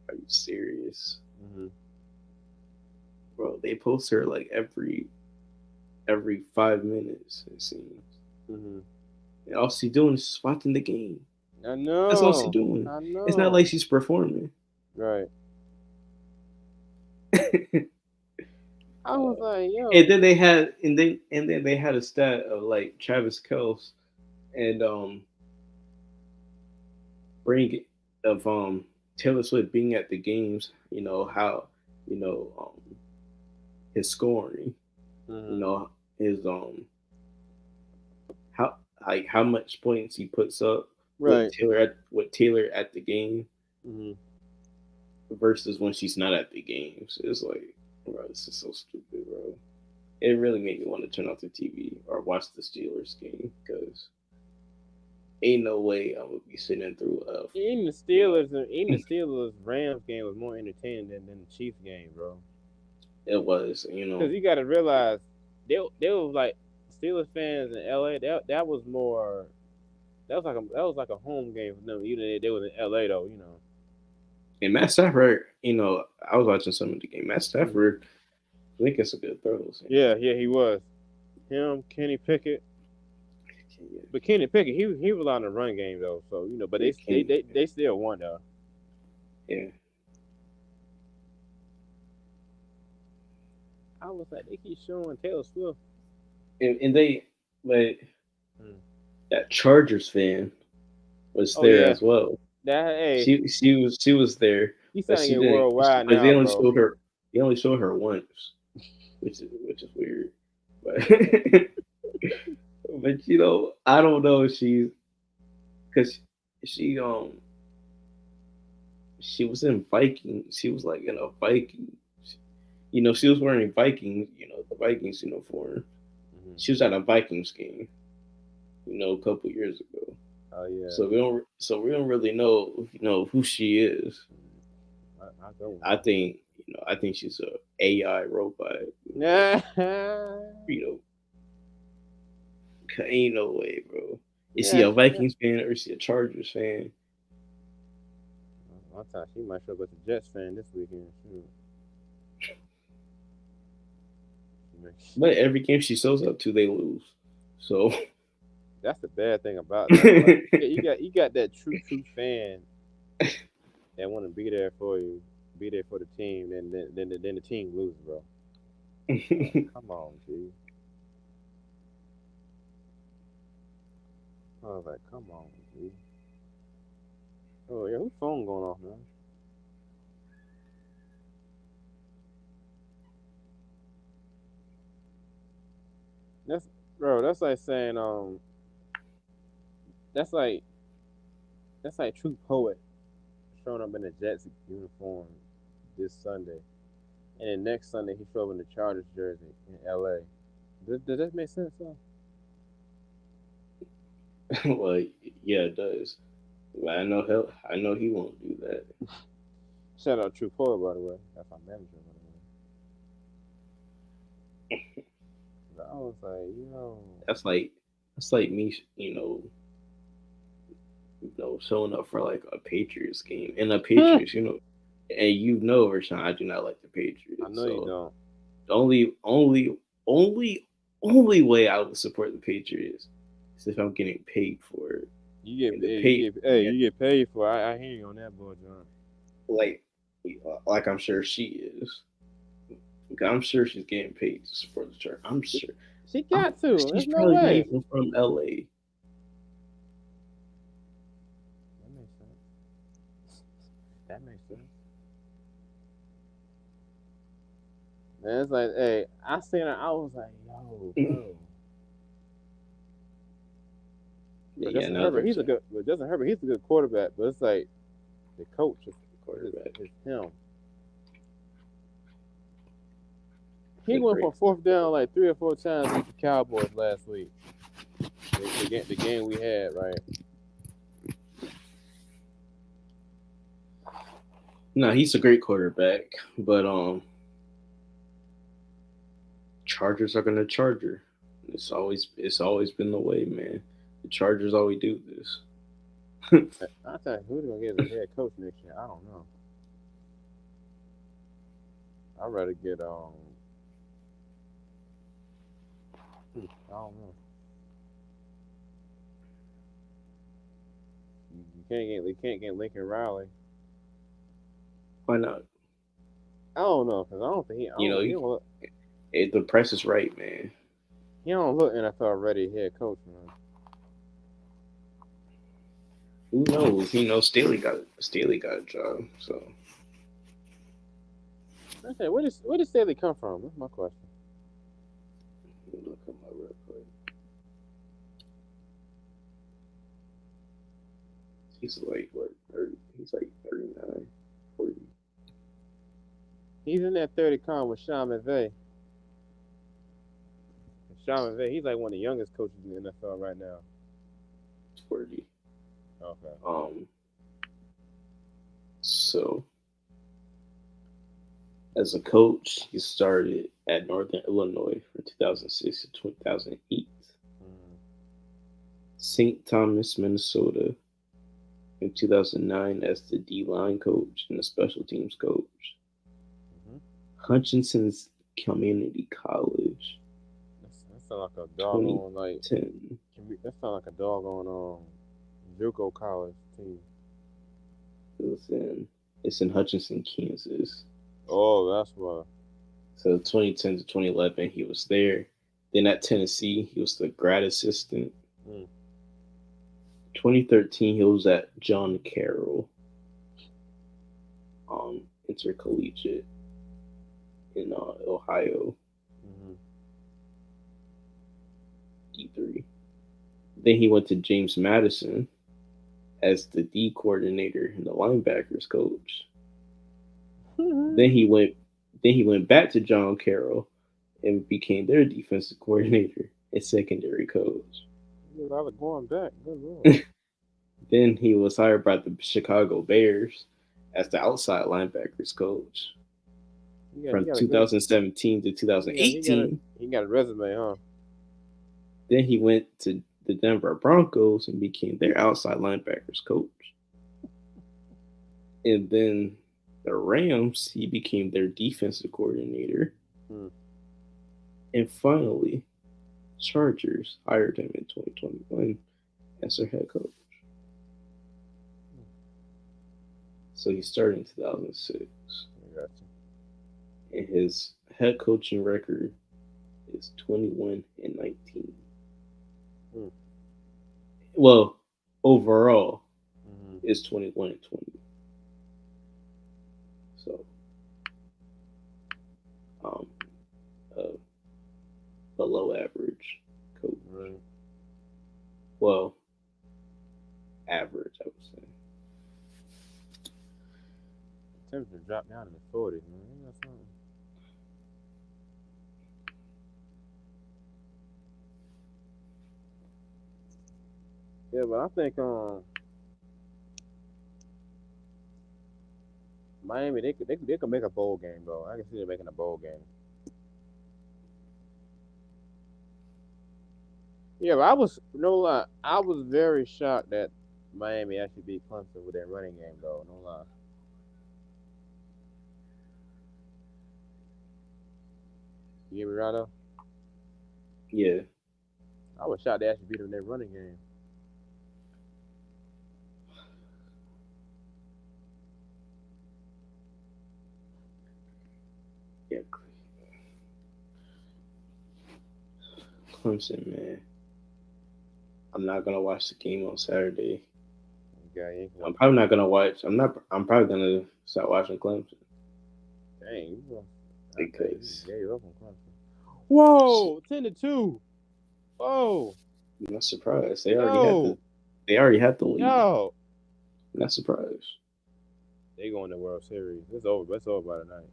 Are you serious, Mm-hmm. bro? They post her like every 5 minutes. It seems. Mm-hmm. And all she doing is just watching the game. I That's all she know. doing. I It's not know. like she's performing. Right. and I was like, yo. then they had a stat of like Travis Kelce and bring of Taylor Swift being at the games. How you know his scoring. You Mm-hmm. know his how how much points he puts up Right. with Taylor at the game Mm-hmm. versus when she's not at the games. It's like, bro, this is so stupid, bro. It really made me want to turn off the TV or watch the Steelers game because ain't no way I'm gonna be sitting through you know, Even the Steelers Rams game was more entertaining than the Chiefs game, bro. it was, Because you got to realize they was like Steelers fans in LA. That was more. That was like a home game for them. Even though they was in LA though, you know. and Matt Stafford, I was watching some of the game. Matt Mhm. Stafford, I think it's a good throws. Yeah, yeah, he was. Him, Kenny Pickett, but Kenny Pickett, he was on the run game though. So but Yeah, Kenny, they still won though. yeah. I was like, they keep showing Taylor Swift. And they, but Hmm. that Chargers fan was Oh there yeah, as well. that hey, She was there, he's but starting to she get didn't. worldwide But they now, only bro. showed her. They only showed her once, which is weird. But but I don't know if she's because she she was in Viking. She was like in a Viking. She was wearing Vikings. The Vikings uniform. Hmm. She was at a Vikings game. A couple years ago. Oh yeah, So we don't really know. Who she is. I go with I think. I think she's a AI robot. that. You know, ain't no way, bro. Is she Yeah. a Vikings fan or is she a Chargers fan? I thought she might show up as a Jets fan this weekend. Shoot. But every game she shows up to, they lose. So That's the bad thing about that. Like you got that true fan that want to be there for you, be there for the team, then the team loses, bro. Like, come on, G. I was like, come on, G. Oh yeah, whose phone going off, man? That's bro. That's like saying that's like that's like true poet showing up in a Jets uniform this Sunday, and then next Sunday he showed up in the Chargers jersey in L.A. Does that make sense? Though? well, yeah, it does. But I know he won't do that. Shout out True Poet, by the way. That's our manager, by the way. I was like, yo. That's like me, showing up for like a Patriots game and the Patriots, and Rashawn, I do not like the Patriots. I know you So don't. the only way I would support the Patriots is if I'm getting paid for it. You get paid for it. I hear you on that, boy, John. Like I'm sure she is. I'm sure she's getting paid to support the church. I'm sure. She got to. She's There's no probably not way. even from LA. That makes sense. That makes sense. Man, it's like, hey, I seen her. I was like, yo, bro. But Yeah, Justin Herbert, he's a good. But Justin Herbert, he's a good quarterback. But it's like the coach is the quarterback. It's him. He went for fourth down like 3 or 4 times with the Cowboys last week. The game we had, right? No, he's a great quarterback, but Chargers are gonna Charger. It's always been the way, man. The Chargers always do this. I tell you, who's gonna get the head coach next year? I don't know. I'd rather get I don't know. You can't get Lincoln Riley. Why not? I don't know because I don't think he. I don't, he don't look. The price is right, man. He don't look NFL ready head coach, man. Who knows? Staley got a job. So. Okay, where does Staley come from? That's my question. Look at my real quick. He's like what? 30, he's like 39, 40. He's in that 30 con with Sean McVay. Sean McVay, he's like one of the youngest coaches in the NFL right now. 40. Okay. So as a coach, he started at Northern Illinois from 2006 to 2008. St. Thomas, Minnesota in 2009 as the D-line coach and the special teams coach. Hutchinson's Community College. That sounds like a doggone like. That sounds like a doggone JUCO college team. It's in Hutchinson, Kansas. Oh, that's why. So 2010 to 2011, he was there. Then at Tennessee, he was the grad assistant. 2013, he was at John Carroll Intercollegiate in Ohio. D3. Then he went to James Madison as the D coordinator and the linebackers coach. Then he went back to John Carroll and became their defensive coordinator and secondary coach. I was going back. Good Lord. Then he was hired by the Chicago Bears as the outside linebackers coach from 2017 to 2018. He got a resume, huh? Then he went to the Denver Broncos and became their outside linebackers coach. And then the Rams, he became their defensive coordinator. And finally, Chargers hired him in 2021 as their head coach. So he started in 2006. I got you. And his head coaching record is 21-19. Mm. Well, overall Mm-hmm. is 21-20. So, um, uh, below average coach. Right. Well, average, I would say. Temperature dropped down in the 40s, man. Ain't that something? Yeah, but I think Miami they could make a bowl game though. I can see them making a bowl game. Yeah, but I was no lie. I was very shocked that Miami actually beat Clemson with their running game though. No lie. You hear me, Rondo? Yeah, I was shocked they actually beat them in their running game. yeah, Clemson, man. I'm not gonna watch the game on Saturday. Yeah, you ain't I'm gonna probably not gonna watch. I'm not. I'm probably gonna start watching Clemson dang. I think because you gave up on Clemson. Whoa, 10-2. Oh, I'm not surprised. They already had the. yo, They already had the lead. yo. I'm not surprised. They going to World Series. It's over. It's over by tonight.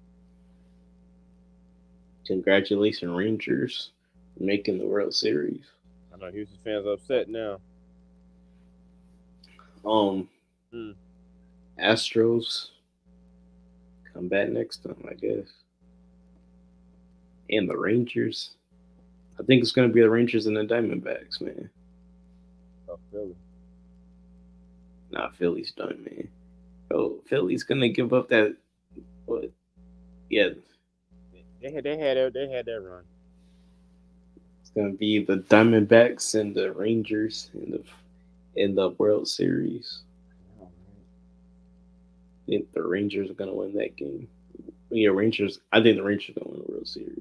Congratulations, Rangers, for making the World Series. I know Houston fans are upset now. Um, Hmm. Astros come back next time, I guess. And the Rangers. I think it's gonna be the Rangers and the Diamondbacks, man. Oh, Philly. Nah, Philly's done, man. Oh, Philly's gonna give up that. What? Yeah, They had their run. it's gonna be the Diamondbacks and the Rangers in the World Series. Oh, I think the Rangers are gonna win that game. Yeah, Rangers. I think the Rangers are gonna win the World Series.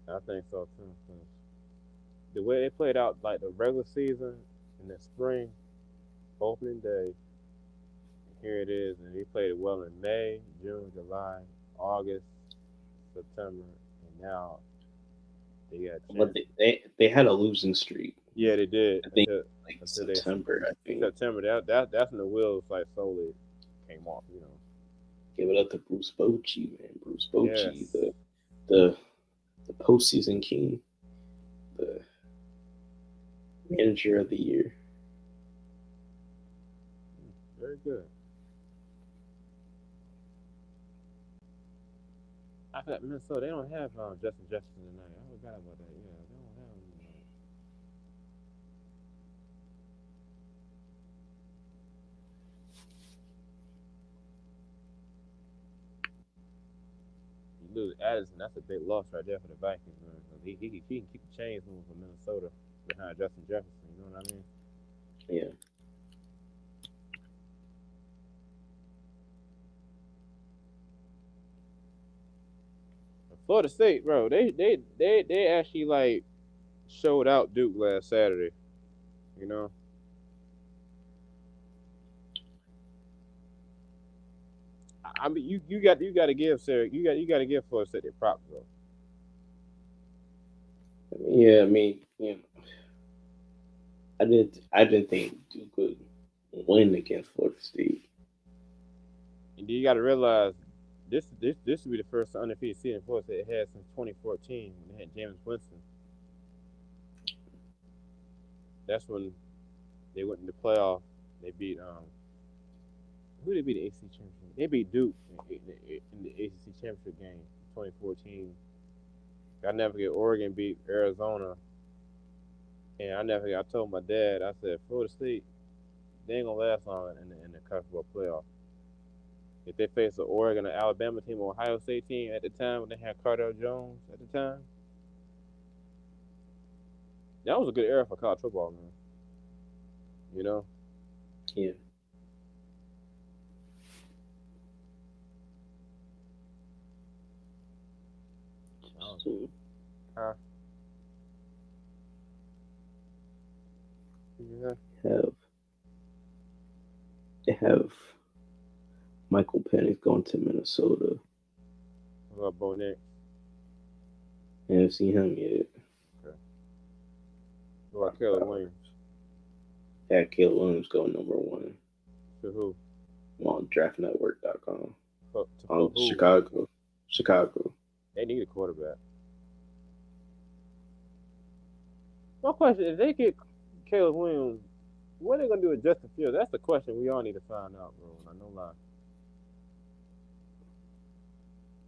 man. I think so too. 'Cause the way they played out, like the regular season in the spring, opening day, here it is, and they played it well in May, June, July, August, September, and now they got a But chance. they had a losing streak. Yeah, they did I think until like until they September. I think. September. That's when the wheels like slowly came off. Give it up to Bruce Bochy, man. Bruce Yes. Bochy, the the postseason king, the manager of the year. Very good. I thought Minnesota they don't have Justin Jefferson tonight. I forgot about that. Yeah, they don't have him tonight. You lose Addison, that's a big loss right there for the Vikings, man. 'Cause he can keep the chains moving for Minnesota behind Justin Jefferson. You know what I mean? Yeah, Florida State, bro, they actually like showed out Duke last Saturday. You know, I mean, you got to give Sarah, you got to give Florida State their props, bro. yeah. I mean, I didn't think Duke could win against Florida State. And you got to realize this will be the first undefeated season Florida State had since 2014 when they had James Winston. That's when they went in the playoff. They beat who did they beat the ACC championship? They beat Duke in the ACC championship game, 2014. I never forget Oregon beat Arizona, and I never forget. I told my dad, I said Florida State, they ain't gonna last long in the college football playoff. If they face an Oregon or Alabama team or Ohio State team at the time when they had Cardell Jones at the time, That was a good era for college football, man. You know, Yeah. I was, So huh? Yeah. have they have Michael Penix going to Minnesota. What about Bo Nix? I haven't seen him yet. Okay. What about Caleb Williams? Had Caleb Williams go number one To who? on draftnetwork.com. For On who? Chicago. Chicago. They need a quarterback. My question: if they get Caleb Williams, what are they gonna do with Justin Fields? That's the question we all need to find out, bro. I no lie.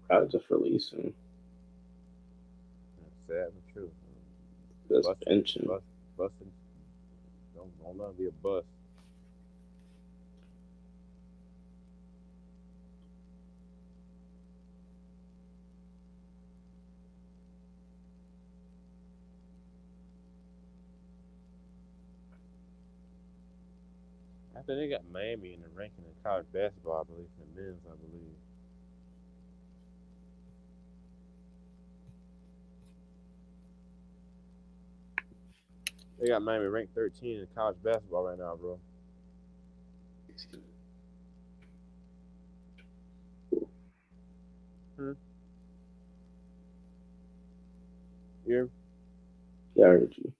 Probably just release him. Sad but true. Just Busting, bench him. busting. Don't let him be a bust. After they got Miami in the ranking in college basketball, I believe, in the men's, I believe. They got Miami ranked 13 in college basketball right now, bro. Hmm. You Yeah, I heard you.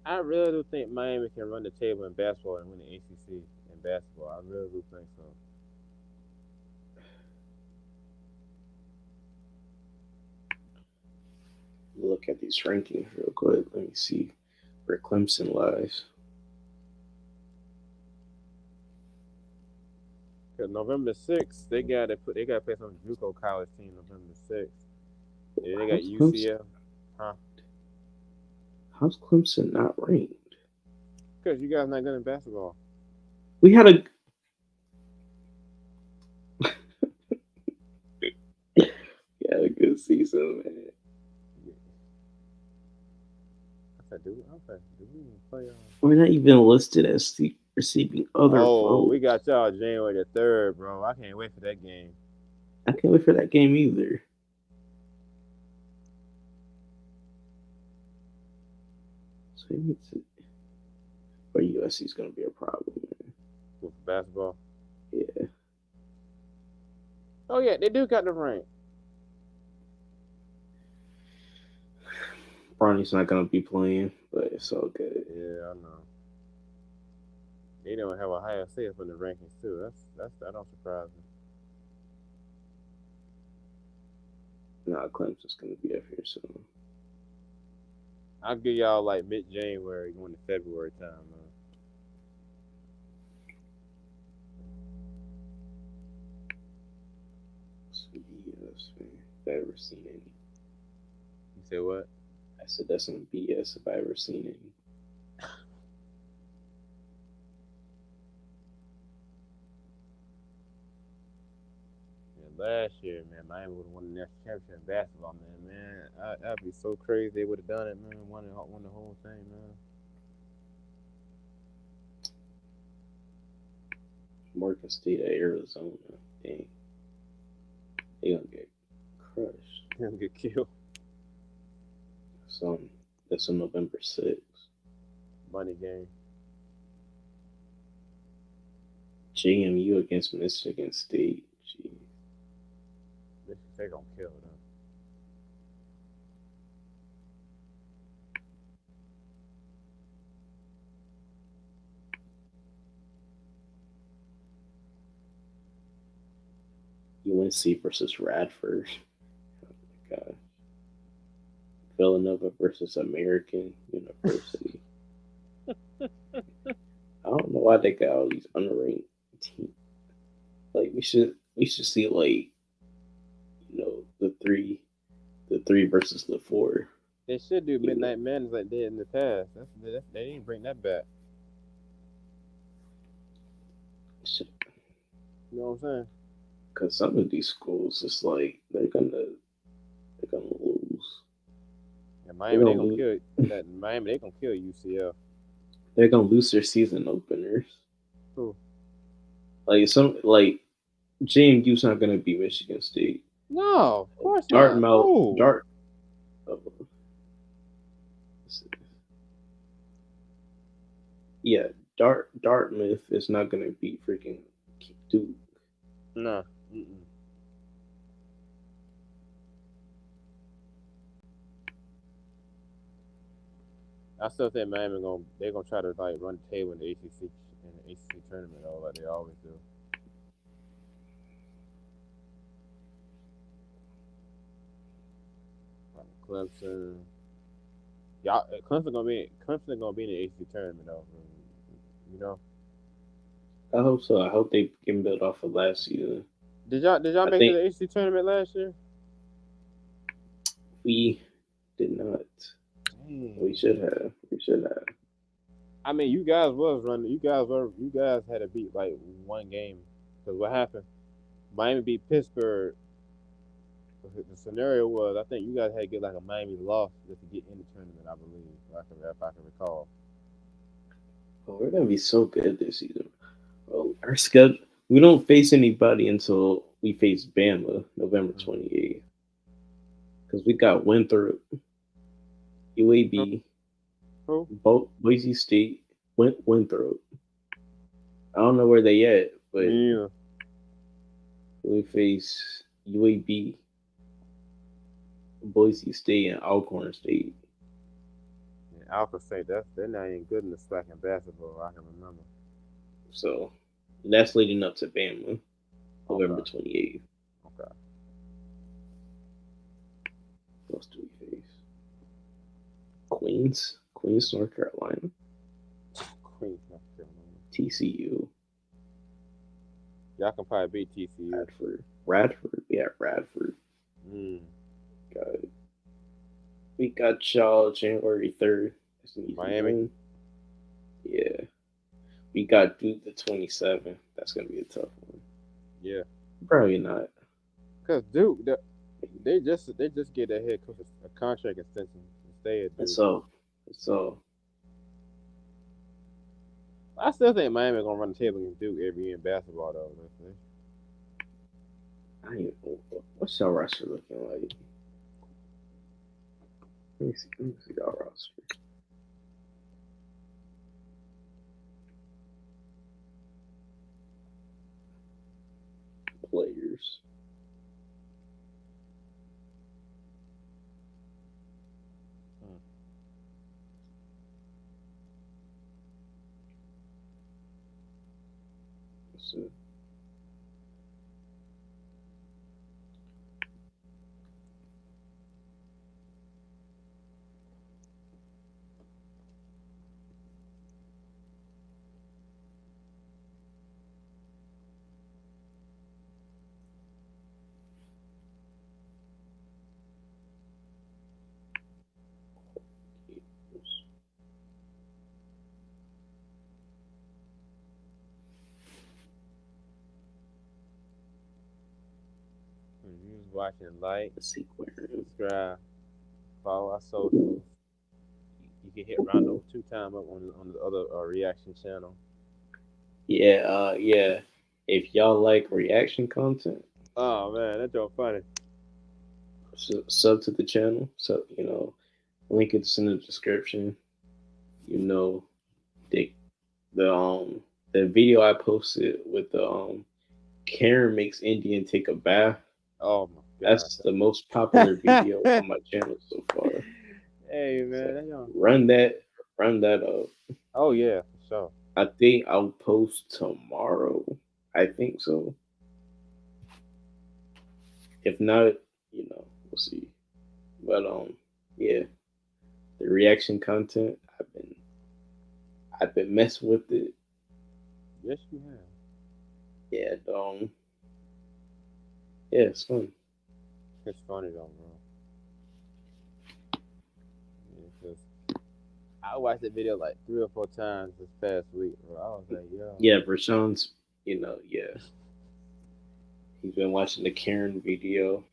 I really do think Miami can run the table in basketball and win the ACC in basketball. I really do think so. Look at these rankings real quick. Let me see where Clemson lies. Cause November 6th, they got to play some JUCO college team November 6th. And then they got How's Clemson? UCF, huh? How's Clemson not ranked? Cause you guys not good in basketball. We had a good season, man. Do we even play on? We're not even listed as receiving other Oh, we votes. got y'all January the 3rd, bro. I can't wait for that game. I can't wait for that game either. So maybe but USC is going to be a problem, man. With basketball. Yeah. Oh yeah, they do got the rank. Bronny's not going to be playing, but it's all good. Yeah, I know. They don't have Ohio State up in the rankings too. That don't surprise me. Nah, Clemson's going to be up here soon. I'll give y'all like mid-January going to February time, man. BS, man. If I ever seen any. You say what? I said that's some BS if I ever seen any. Yeah, last year, man, Miami would have won the national championship in basketball, man. That'd be so crazy. They would have done it, man. Won the whole thing, man. Morgan State at Arizona. Dang. They gonna get crushed. Him get killed. So that's on November 6th. Money game. JMU against Michigan State. Jeez. They gonna kill them. UNC versus Radford. Oh my god. Villanova versus American University. I don't know why they got all these unranked teams. Like we should see like the three versus the four. They should do Midnight Madness like they did in the past. They didn't bring that back. You know what I'm saying? Because some of these schools, it's like they're gonna lose. And They're Miami, they gonna gonna lose. kill that. Miami, they gonna kill UCF. They're gonna lose their season openers. Who? Like JMU's not gonna beat Michigan State. No, of course not. Dartmouth, Who? uh, yeah, Dartmouth is not gonna beat freaking Duke. No. Mm-mm. I still think Miami they're gonna try to like run the table in the ACC tournament, though, like they always do. Like Clemson, y'all, Clemson gonna be in the ACC tournament though. You know, I hope so. I hope they can build off of last season. did y'all I make it to think the ACC tournament last year? we did not. Dang. We should have. We should have. I mean, you guys was running. You guys had to beat like one game. Because what happened? Miami beat Pittsburgh. The scenario was, I think you guys had to get like a Miami loss just to get in the tournament. I believe, if I can recall. Oh, we're gonna be so good this season. Well, our schedule. We don't face anybody until we face Bama November Mm-hmm. 28th. Because we got Winthrop, UAB, Who? Boise State, Winthrop. I don't know where they at, but Me either. we face UAB, Boise State, and Alcorn State. And Alpha State, they're not even good in the SWAC and basketball. I can remember. So that's leading up to Bama, November Okay. 28th. Okay. What else do we face? Queens, North Carolina, Queens, North Carolina. TCU, Y'all can probably beat TCU. Radford. Yeah, Radford. Mm. Got We got y'all January 3rd. That's an easy Miami. win. Yeah. We got Duke the 27th. That's gonna be a tough one. Yeah. Probably not. Cause Duke, they just get their head coach a contract extension and stay at Duke. So I still think Miami gonna run the table against Duke every year in basketball though. what's y'all roster looking like? Let me see y'all roster. Players. So, You was watching, like, let's see where. subscribe, follow our socials. You can hit Rondo 2 times up on the other reaction channel. Yeah. If y'all like reaction content, Oh man, that's so funny. sub to the channel. So link is in the description. The the video I posted with the Karen makes Indian take a bath. Oh my That's god. the most popular video on my channel so far. Hey So man, that young. run that up. Oh yeah, for sure. I think I'll post tomorrow. I think so. If not, we'll see. But yeah, the reaction content I've been messing with it. Yes, you have. Yeah, yeah, it's fun. It's funny though, bro. Yeah, 'cause I watched the video like 3 or 4 times this past week, bro. I was like, yo. Yeah, Rashawn's, yeah, he's been watching the Karen video.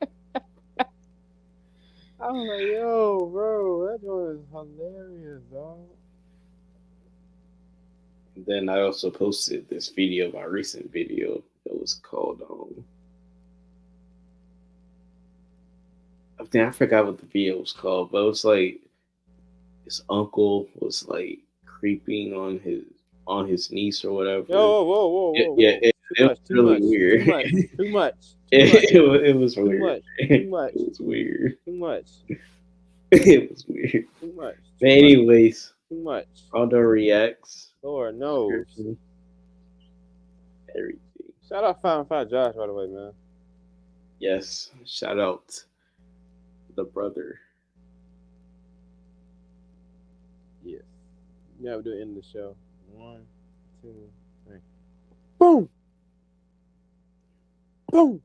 I was like, yo, bro, that joint is hilarious, dog. And then I also posted this video, my recent video. It was called I forgot what the video was called, but it was like his uncle was like creeping on his niece or Yo, whatever. whoa, whoa, whoa, Yeah, whoa. Too it was much, too really much, too weird. much, too much, too much, It was too weird. much, too It much, was weird. too much, It was weird. too much, But too much, anyways, too much. Rondo reacts, Lord knows. description, everything. Shout out 5 Josh, by the way, man. Yes, shout out the brother. Yes. Yeah, we're doing end of the show. 1, 2, 3. Boom! Boom!